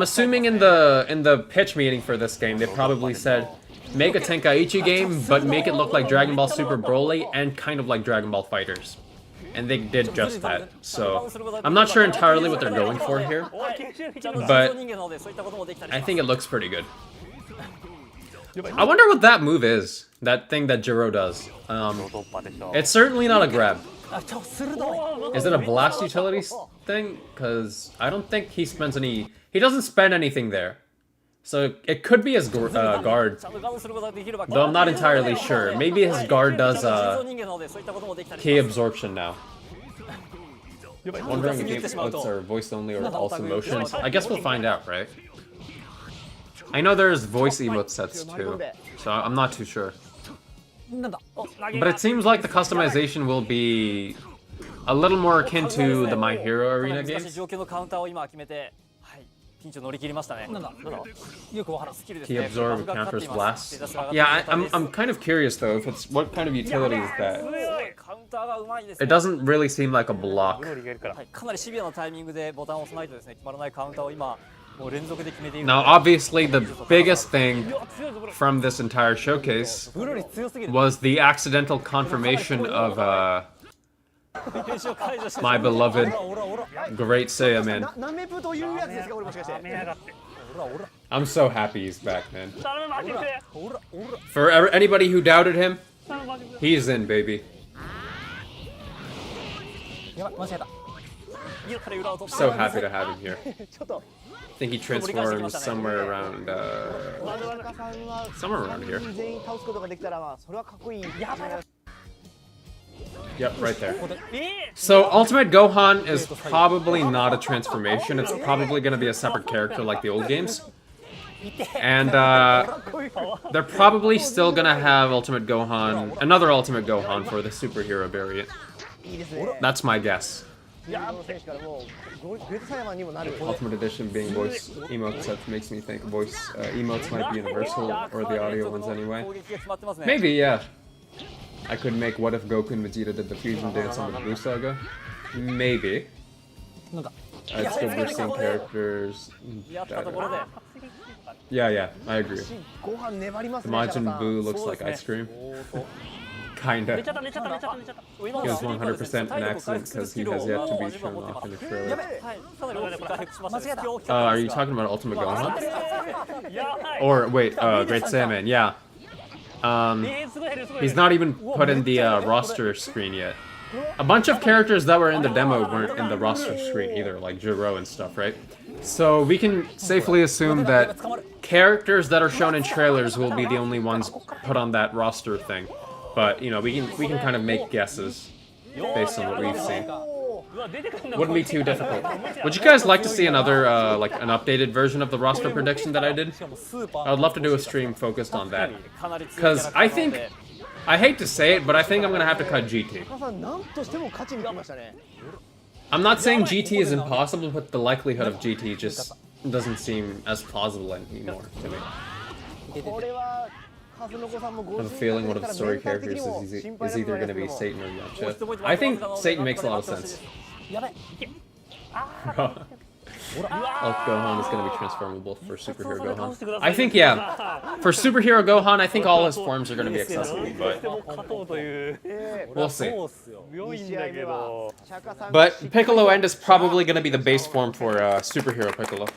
assuming in the pitch meeting for this game, they probably said, make a Tenkaichi game, but make it look like Dragon Ball Super Broly and kind of like Dragon Ball Fighters. And they did just that. So I'm not sure entirely what they're going for here, but I think it looks pretty good. I wonder what that move is. That thing that Jiro does. It's certainly not a grab. Is it a blast utilities thing? Because I don't think he spends any... He doesn't spend anything there. So it could be his guard. Though I'm not entirely sure. Maybe his guard does K absorption now. Wondering if emotes are voice only or also motions. I guess we'll find out, right? I know there's voice emote sets too, so I'm not too sure. But it seems like the customization will be a little more akin to the My Hero Arena games. Key absorb counters blast. Yeah, I'm kind of curious though if it's what kind of utility is that. It doesn't really seem like a block. Now, obviously, the biggest thing from this entire showcase was the accidental confirmation of 優勝解除して My beloved オラオラ great Saiyaman. ナメプというやつですかこれもしかしてやめやがってオラオラ I'm so happy he's back, man. 頼む負けてオラオラ For anybody who doubted him, 頼む負けて he's in, baby. やばい間違えたいいよ彼裏を取った So happy to have him here. ちょっと I think he transforms somewhere around, 田中さんは somewhere around here. 全員倒すことができたらまあそれはかっこいいやばい Yep, right there. ここでSo Ultimate Gohan is probably not a transformation. It's probably going to be a separate character like the old games. And they're probably still going to have Ultimate Gohan, another Ultimate Gohan for the superhero variant. いいですね That's my guess. この選手からもうグレートサイヤマンにもなる Ultimate Edition being voice emotes, that makes me think voice emotes might be universal, or the audio ones anyway. 攻撃が決まってますね Maybe, yeah. I could make what if Goku and Vegeta did the fusion dance on the Blue Saga? Maybe. なんか I'd still be seeing characters. やったところで Yeah, I agree. 後半粘ります The ね Majin シャカさん Buu looks そう like で ice すね cream. 寝 Kinda. ちゃった寝ちゃった寝ちゃった寝ちゃった He was 100% an accident because he has yet to be shown off in the や trailer. べはいかなり俺これ回復しましたね Are you talking about Ultimate Gohan? やばい Or wait, Great Saiyaman? Yeah. すごい減るすごい減 He's る not even put in the roster screen yet. A bunch of characters that were in the demo weren't in the roster screen either, like Jiro and stuff, right? So we can safely assume that characters that are shown in trailers will be the only ones put on that roster thing. But you know, we can kind of make guesses based on what we've seen. うわ出てくんだ Wouldn't be too difficult. Would you guys like to see another like an updated version of the roster prediction that I did? しかもスーパー I would love to do a stream focused on that. かなり強い Because I think, I hate to say it, but I think I'm gonna have to cut GT. シャカさんなんとしても勝ちに来ましたね I'm not saying GT is impossible, but the likelihood of GT just doesn't seem as plausible anymore to me. これは数の子さんも I have a feeling one of the story characters is either going to be Satan or Yamcha. I think Satan makes a lot of sense. やばい Elf Gohan is going to be transformable for Superhero Gohan. I think, yeah. For Superhero Gohan, I think all his forms are going to be accessible, but 勝とうという we'll see. そうっすよ強いん試合だけ目はどシャカさん But Piccolo End is probably going to be the base form for Superhero Piccolo. シ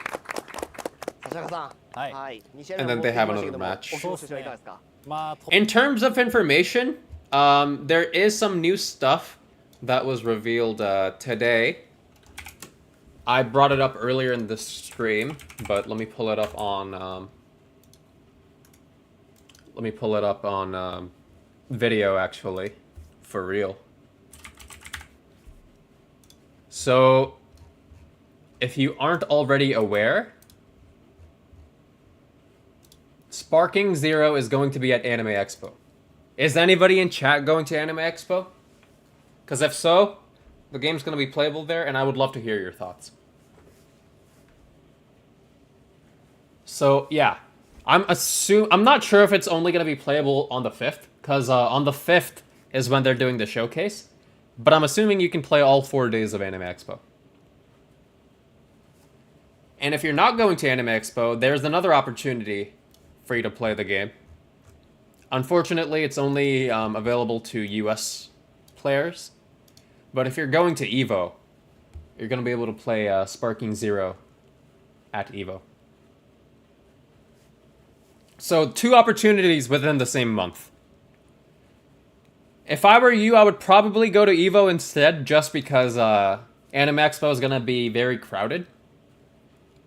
ャカさんはいはい2試合目 And then も they have 戻ってき another ましたけど match. もお調子はいかがですかまあと In terms of information, there is some new stuff that was revealed today. I brought it up earlier in the stream, but let me pull it up on video actually, for real. So, if you aren't already aware, Sparking Zero is going to be at Anime Expo. Is anybody in chat going to Anime Expo? Because if so, the game's going to be playable there, and I would love to hear your thoughts. So, yeah. I'm not sure if it's only going to be playable on the 5th, because on the 5th is when they're doing the showcase. But I'm assuming you can play all 4 days of Anime Expo. And if you're not going to Anime Expo, there's another opportunity for you to play the game. Unfortunately, it's only available to US players. But if you're going to EVO, you're going to be able to play Sparking Zero at EVO. So 2 opportunities within the same month. If I were you, I would probably go to EVO instead, just because Anime Expo is going to be very crowded.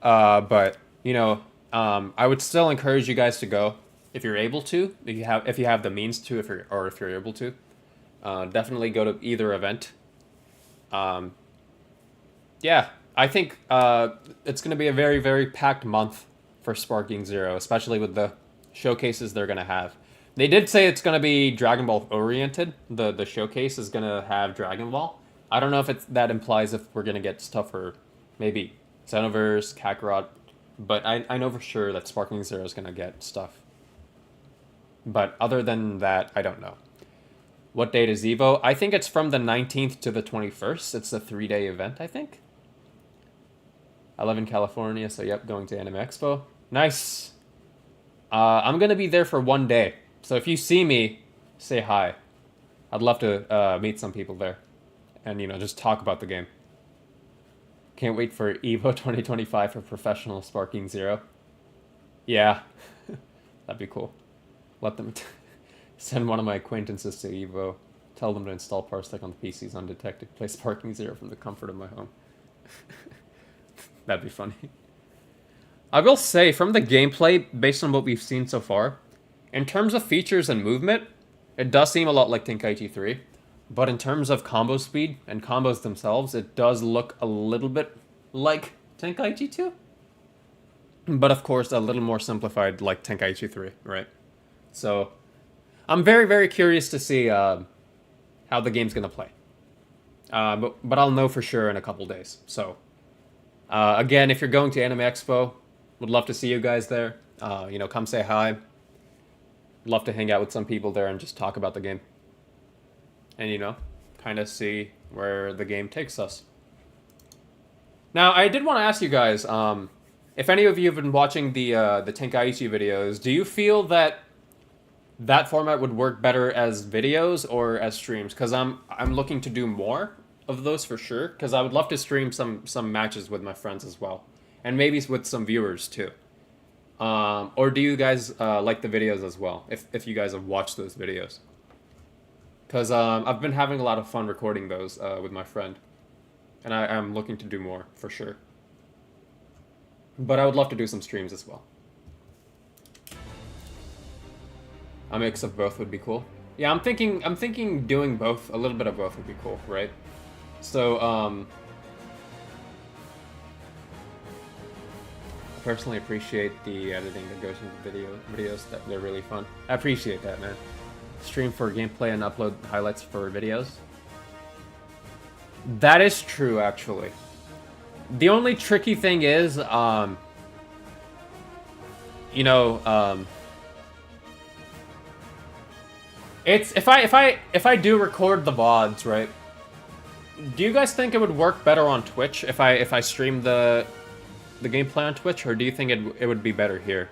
But, you know, I would still encourage you guys to go if you're able to, if you have the means to, if you're able to. Definitely go to either event. Yeah, I think it's going to be a very, very packed month for Sparking Zero, especially with the showcases they're going to have. They did say it's going to be Dragon Ball oriented. The showcase is going to have Dragon Ball. I don't know if that implies if we're going to get stuff for maybe Xenoverse, Kakarot, but I know for sure that Sparking Zero is going to get stuff. But other than that, I don't know. What date is EVO? I think it's from the 19th to the 21st. It's a 3-day event, I think. I live in California, so yep, going to Anime Expo. Nice. I'm going to be there for 1 day. So if you see me, say hi. I'd love to meet some people there. and, you know, just talk about the game. Can't wait for EVO 2025 for professional Sparking Zero. Yeah, that'd be cool. Let them send one of my acquaintances to EVO. Tell them to install Parsec on the PCs undetected. Play Sparking Zero from the comfort of my home. That'd be funny. I will say, from the gameplay, based on what we've seen so far, in terms of features and movement, it does seem a lot like Tenkaichi 3. But in terms of combo speed and combos themselves, it does look a little bit like Tenkaichi 2. But of course, a little more simplified like Tenkaichi 3, right? So, I'm very, very curious to see how the game's going to play. But I'll know for sure in a couple days. So, again, if you're going to Anime Expo, would love to see you guys there. You know, come say hi. Love to hang out with some people there and just talk about the game. And, you know, kind of see where the game takes us. Now, I did want to ask you guys, if any of you have been watching the Tenkaichi videos, do you feel that that format would work better as videos or as streams? Because I'm looking to do more of those for sure, because I would love to stream some matches with my friends as well. And maybe with some viewers too. Or do you guys like the videos as well, if you guys have watched those videos? Because I've been having a lot of fun recording those with my friend. And I'm looking to do more, for sure. But I would love to do some streams as well. A mix of both would be cool. Yeah, I'm thinking doing both, a little bit of both would be cool, right? So, I personally appreciate the editing that goes into videos. That they're really fun. I appreciate that, man. Stream for gameplay and upload highlights for videos. That is true, actually. The only tricky thing is, you know, it's if I do record the VODs, right? Do you guys think it would work better on Twitch if I stream the gameplay on Twitch, or do you think it would be better here?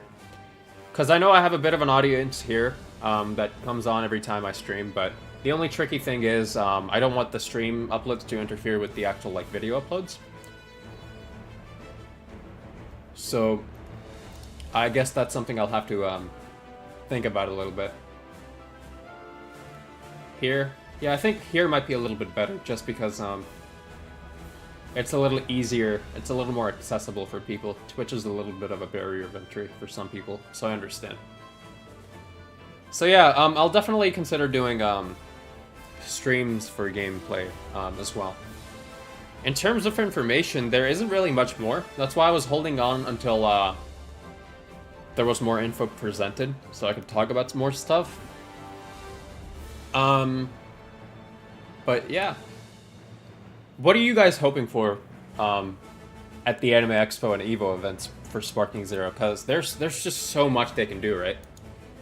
Because I know I have a bit of an audience here that comes on every time I stream, but the only tricky thing is I don't want the stream uploads to interfere with the actual like video uploads. So I guess that's something I'll have to think about a little bit. Here, yeah, I think here might be a little bit better, just because it's a little easier, it's a little more accessible for people. Twitch is a little bit of a barrier of entry for some people, so I understand. So yeah, I'll definitely consider doing streams for gameplay as well. In terms of information, there isn't really much more. That's why I was holding on until there was more info presented, so I could talk about some more stuff. But yeah. What are you guys hoping for at the Anime Expo and EVO events for Sparking Zero? Because there's just so much they can do, right?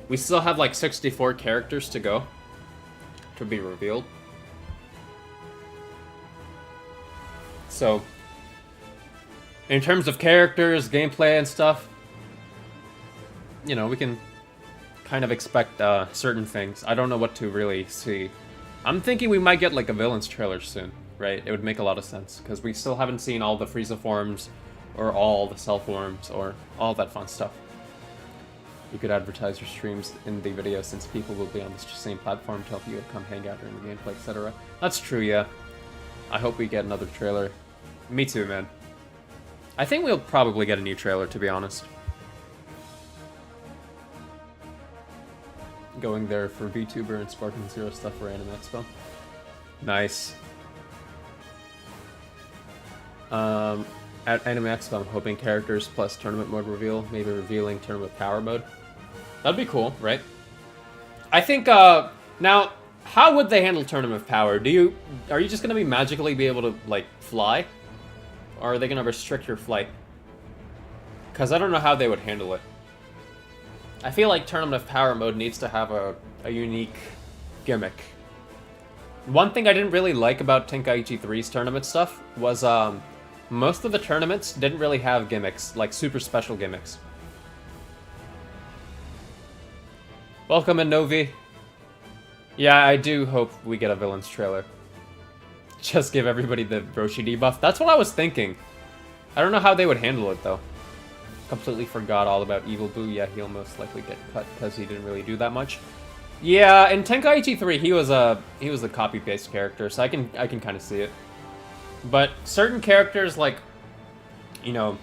We still have like 64 characters to go to be revealed. So, in terms of characters, gameplay, and stuff, you know, we can kind of expect certain things. I don't know what to really see. I'm thinking we might get like a villains trailer soon, right? It would make a lot of sense, because we still haven't seen all the Frieza forms, or all the Cell forms, or all that fun stuff. You could advertise your streams in the video, since people will be on the same platform to help you come hang out during the gameplay, etc. That's true, yeah. I hope we get another trailer. Me too, man. I think we'll probably get a new trailer, to be honest. Going there for VTuber and Sparking Zero stuff for Anime Expo. Nice. At Anime Expo, I'm hoping characters plus tournament mode reveal, maybe revealing tournament power mode. That'd be cool, right? I think, now, how would they handle tournament power? Are you just gonna be magically be able to, like, fly? Or are they gonna restrict your flight? Because I don't know how they would handle it. I feel like Tournament of Power mode needs to have a unique gimmick. One thing I didn't really like about Tenkaichi 3's tournament stuff was, most of the tournaments didn't really have gimmicks, like super special gimmicks. Welcome in, Novi. Yeah, I do hope we get a villains trailer. Just give everybody the Roshi debuff. That's what I was thinking. I don't know how they would handle it though. Completely forgot all about Evil Boo. Yeah, he'll most likely get cut because he didn't really do that much. Yeah, in Tenkaichi 3, he was a copy paste character, so I can kind of see it. But certain characters like, you know,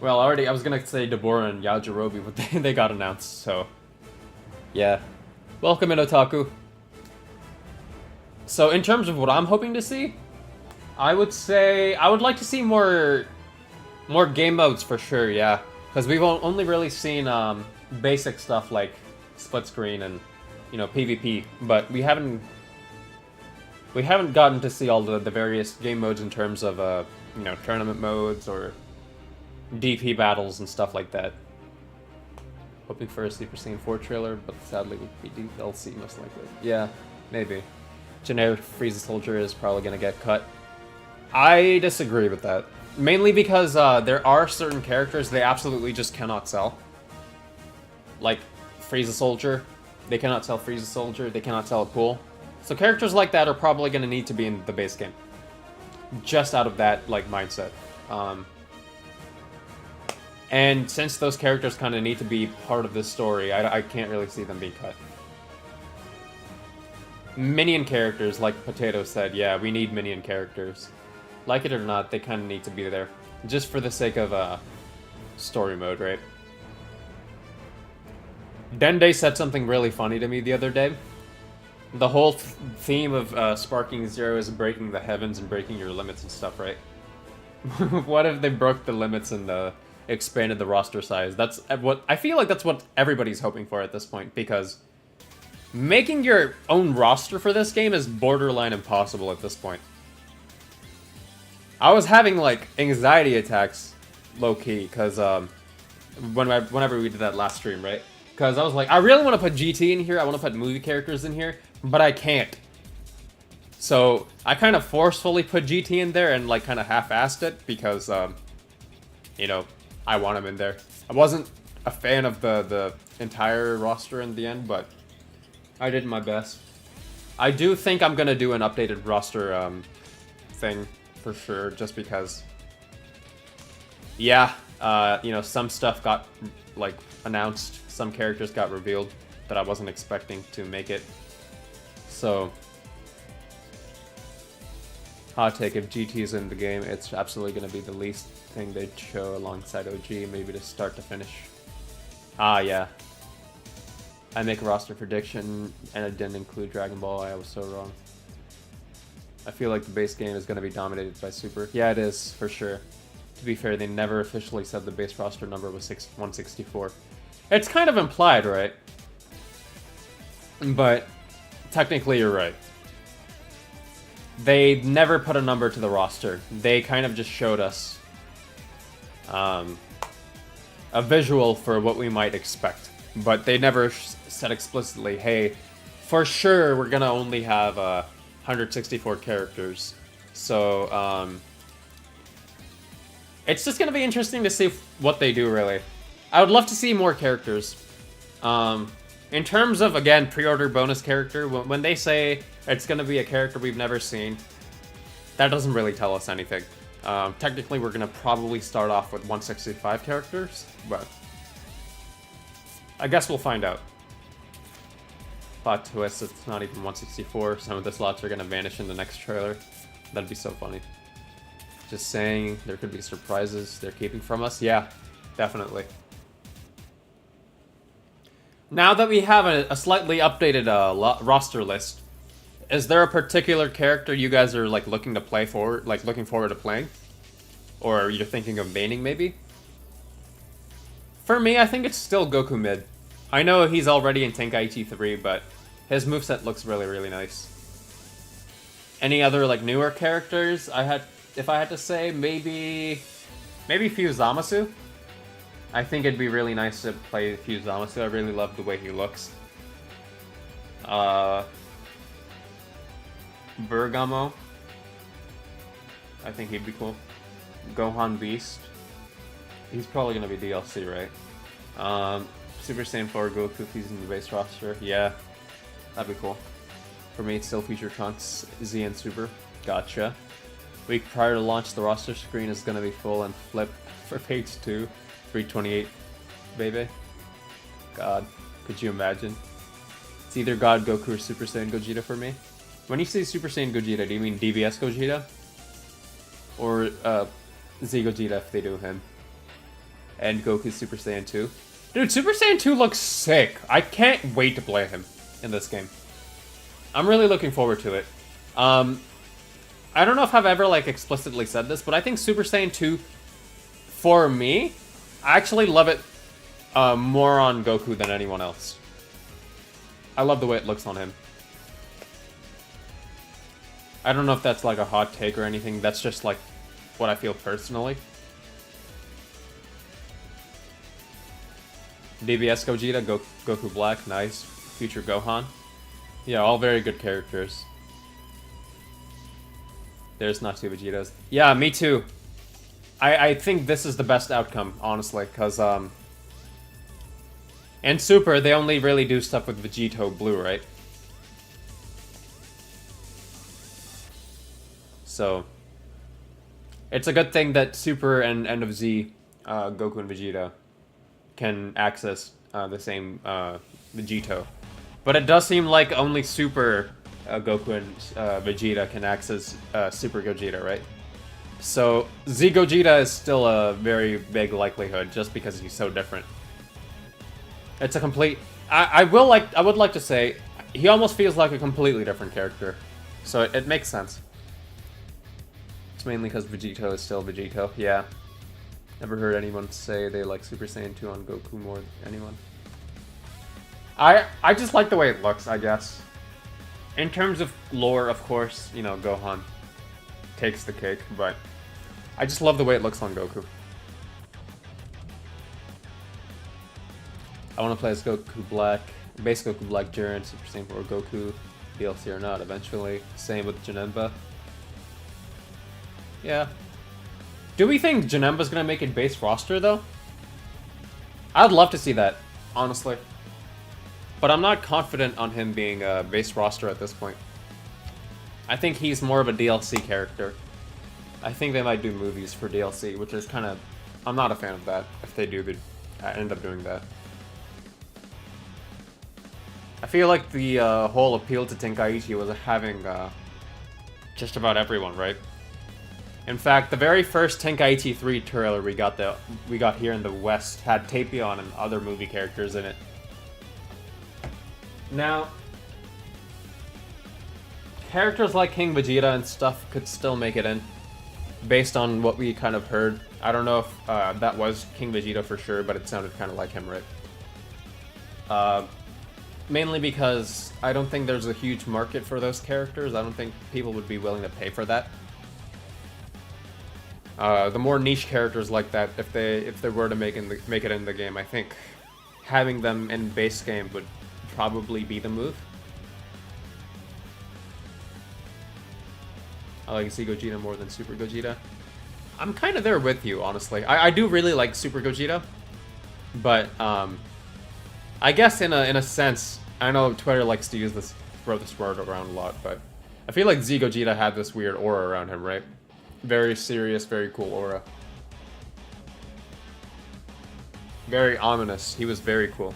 well, already I was gonna say Deborah and Yajirobe, but they got announced, so yeah. Welcome in, Otaku. So in terms of what I'm hoping to see, I would say I would like to see more game modes for sure, yeah. Because we've only really seen basic stuff like split screen and, you know, PvP, but we haven't gotten to see all the various game modes in terms of you know, tournament modes or DP battles and stuff like that. Hoping for a Super Saiyan 4 trailer, but sadly would be DLC most likely. Yeah, maybe. Generic Frieza Soldier is probably gonna get cut. I disagree with that. Mainly because there are certain characters they absolutely just cannot sell. Like Frieza Soldier. They cannot sell Frieza Soldier, they cannot sell a pool. So characters like that are probably gonna need to be in the base game. Just out of that, like, mindset. And since those characters kind of need to be part of this story, I can't really see them being cut. Minion characters, like Potato said, yeah, we need minion characters. Like it or not, they kind of need to be there. Just for the sake of story mode, right? Dende said something really funny to me the other day. The whole theme of Sparking Zero is breaking the heavens and breaking your limits and stuff, right? What if they broke the limits and expanded the roster size? That's what I feel like. That's what everybody's hoping for at this point, because making your own roster for this game is borderline impossible at this point. I was having like anxiety attacks, low key, because whenever we did that last stream, right? Because I was like, I really want to put GT in here. I want to put movie characters in here, but I can't. So I kind of forcefully put GT in there and like kind of half-assed it because, you know, I want him in there. I wasn't a fan of the entire roster in the end, but I did my best. I do think I'm gonna do an updated roster thing for sure, just because. Yeah, you know, some stuff got like announced, some characters got revealed that I wasn't expecting to make it. So, hot take: if GT is in the game, it's absolutely gonna be the least thing they'd show alongside OG, maybe to start to finish. Ah, yeah. I make a roster prediction, and it didn't include Dragon Ball. I was so wrong. I feel like the base game is going to be dominated by Super. Yeah, it is, for sure. To be fair, they never officially said the base roster number was 164. It's kind of implied, right? But technically, you're right. They never put a number to the roster. They kind of just showed us a visual for what we might expect. But they never said explicitly, hey, for sure we're gonna only have 164 characters. So, it's just gonna be interesting to see what they do, really. I would love to see more characters. In terms of, again, pre-order bonus character, when they say it's gonna be a character we've never seen, that doesn't really tell us anything. Technically, we're gonna probably start off with 165 characters, but I guess we'll find out. Plot twist, it's not even 164. Some of the slots are gonna vanish in the next trailer. That'd be so funny. Just saying, there could be surprises they're keeping from us. Yeah, definitely. Now that we have a slightly updated roster list, is there a particular character you guys are like looking to play forward, like looking forward to playing, or you're thinking of maining maybe? For me, I think it's still Goku mid. I know he's already in Tenkaichi 3, but his moveset looks really, really nice. Any other like newer characters? If I had to say, maybe Fuse Zamasu. I think it'd be really nice to play Fuse Zamasu. I really love the way he looks. Bergamo. I think he'd be cool. Gohan Beast. He's probably gonna be DLC, right? Super Saiyan 4 Goku if he's in the base roster. Yeah, that'd be cool. For me, it's still Future Trunks, Z, and Super. Gotcha. Week prior to launch, the roster screen is gonna be full and flip for page 2. 328, baby. God, could you imagine? It's either God Goku or Super Saiyan Gogeta for me. When you say Super Saiyan Gogeta, do you mean DBS Gogeta? Or Z Gogeta if they do him? And Goku Super Saiyan 2? Dude, Super Saiyan 2 looks sick. I can't wait to play him in this game. I'm really looking forward to it. I don't know if I've ever like explicitly said this, but I think Super Saiyan 2, for me, I actually love it more on Goku than anyone else. I love the way it looks on him. I don't know if that's like a hot take or anything. That's just like what I feel personally. DBS Gogeta, Goku Black, nice. Future Gohan. Yeah, all very good characters. There's not two Vegetas. Yeah, me too. I think this is the best outcome, honestly, because, in Super, they only really do stuff with Vegito Blue, right? So, it's a good thing that Super and End of Z, Goku and Vegeta, can access the same Vegito. But it does seem like only Super Goku and Vegeta can access Super Gogeta, right? So Z Gogeta is still a very big likelihood just because he's so different. It's a complete... I would like to say he almost feels like a completely different character. So it makes sense. It's mainly because Vegito is still Vegito, yeah. Never heard anyone say they like Super Saiyan 2 on Goku more than anyone. I just like the way it looks, I guess. In terms of lore, of course, you know, Gohan takes the cake, but I just love the way it looks on Goku. I want to play as Goku Black, base Goku Black Jiren, Super Saiyan 4 Goku, DLC or not, eventually. Same with Janemba. Yeah. Do we think Janemba's gonna make it base roster, though? I'd love to see that, honestly. But I'm not confident on him being a base roster at this point. I think he's more of a DLC character. I think they might do movies for DLC, which is kind of... I'm not a fan of that, if they do end up doing that. I feel like the whole appeal to Tenkaichi was having just about everyone, right? In fact, the very first Tenkaichi 3 trailer we got here in the West had Tapion and other movie characters in it. Now, characters like King Vegeta and stuff could still make it in, based on what we kind of heard. I don't know if that was King Vegeta for sure, but it sounded kind of like him, right? Mainly because I don't think there's a huge market for those characters. I don't think people would be willing to pay for that. The more niche characters like that, if they were to make it in the game, I think having them in base game would probably be the move. I like Z Gogeta more than Super Gogeta. I'm kind of there with you, honestly. I do really like Super Gogeta, but I guess in a sense, I know Twitter likes to throw this word around a lot, but I feel like Z Gogeta had this weird aura around him, right? Very serious, very cool aura. Very ominous. He was very cool.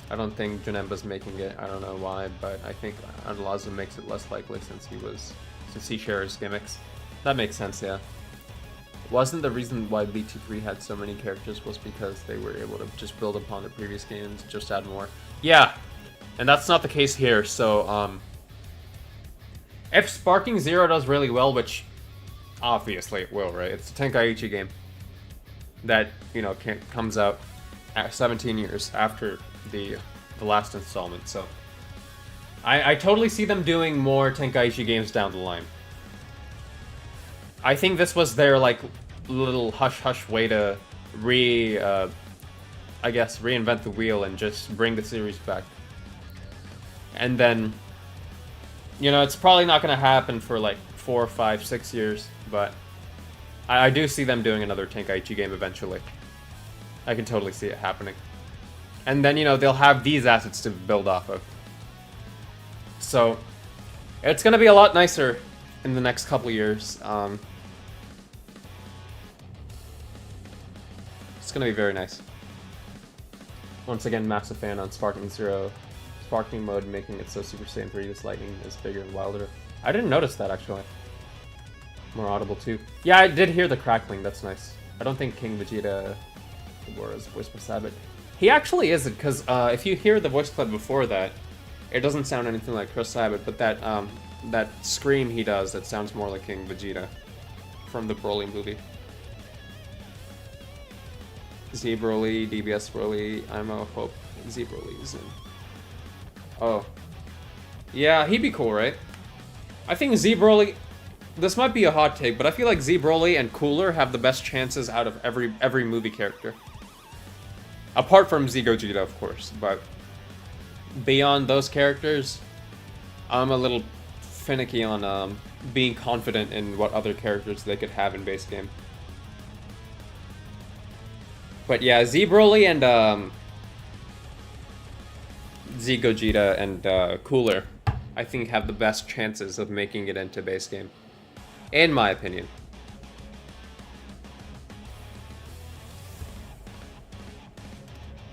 I don't think Janemba's making it. I don't know why, but I think Anlaza makes it less likely since he shares gimmicks. That makes sense, yeah. Wasn't the reason why BT3 had so many characters was because they were able to just build upon the previous games, just add more? Yeah, and that's not the case here, so, if Sparking Zero does really well, which obviously it will, right? It's a Tenkaichi game that, you know, comes out 17 years after the last installment, so I totally see them doing more Tenkaichi games down the line. I think this was their, like, little hush-hush way to I guess, reinvent the wheel and just bring the series back. And then, you know, it's probably not going to happen for, like, 4, 5, 6 years, but I do see them doing another Tenkaichi game eventually. I can totally see it happening. And then, you know, they'll have these assets to build off of. So, it's going to be a lot nicer in the next couple years. It's gonna be very nice. Once again, massive fan on Sparking Zero. Sparking mode making it so Super Saiyan 3 this lightning is bigger and wilder. I didn't notice that actually. More audible too. Yeah, I did hear the crackling, that's nice. I don't think King Vegeta was voiced by Sabbath. He actually isn't, because if you hear the voice clip before that, it doesn't sound anything like Chris Sabat, but that scream he does, that sounds more like King Vegeta from the Broly movie. Z Broly, DBS Broly, I'm a hope Z Broly's in. Oh. Yeah, he'd be cool, right? I think Z Broly, this might be a hot take, but I feel like Z Broly and Cooler have the best chances out of every movie character. Apart from Z Gogeta, of course, but beyond those characters, I'm a little finicky on being confident in what other characters they could have in base game. But yeah, Z Broly and Z Gogeta and Cooler, I think have the best chances of making it into base game, in my opinion.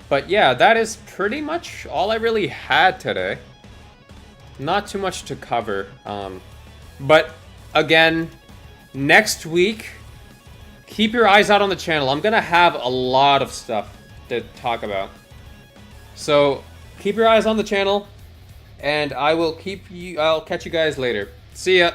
But yeah, that is pretty much all I really had today. Not too much to cover. But again, next week, keep your eyes out on the channel. I'm gonna have a lot of stuff to talk about. So keep your eyes on the channel, and I'll catch you guys later. See ya.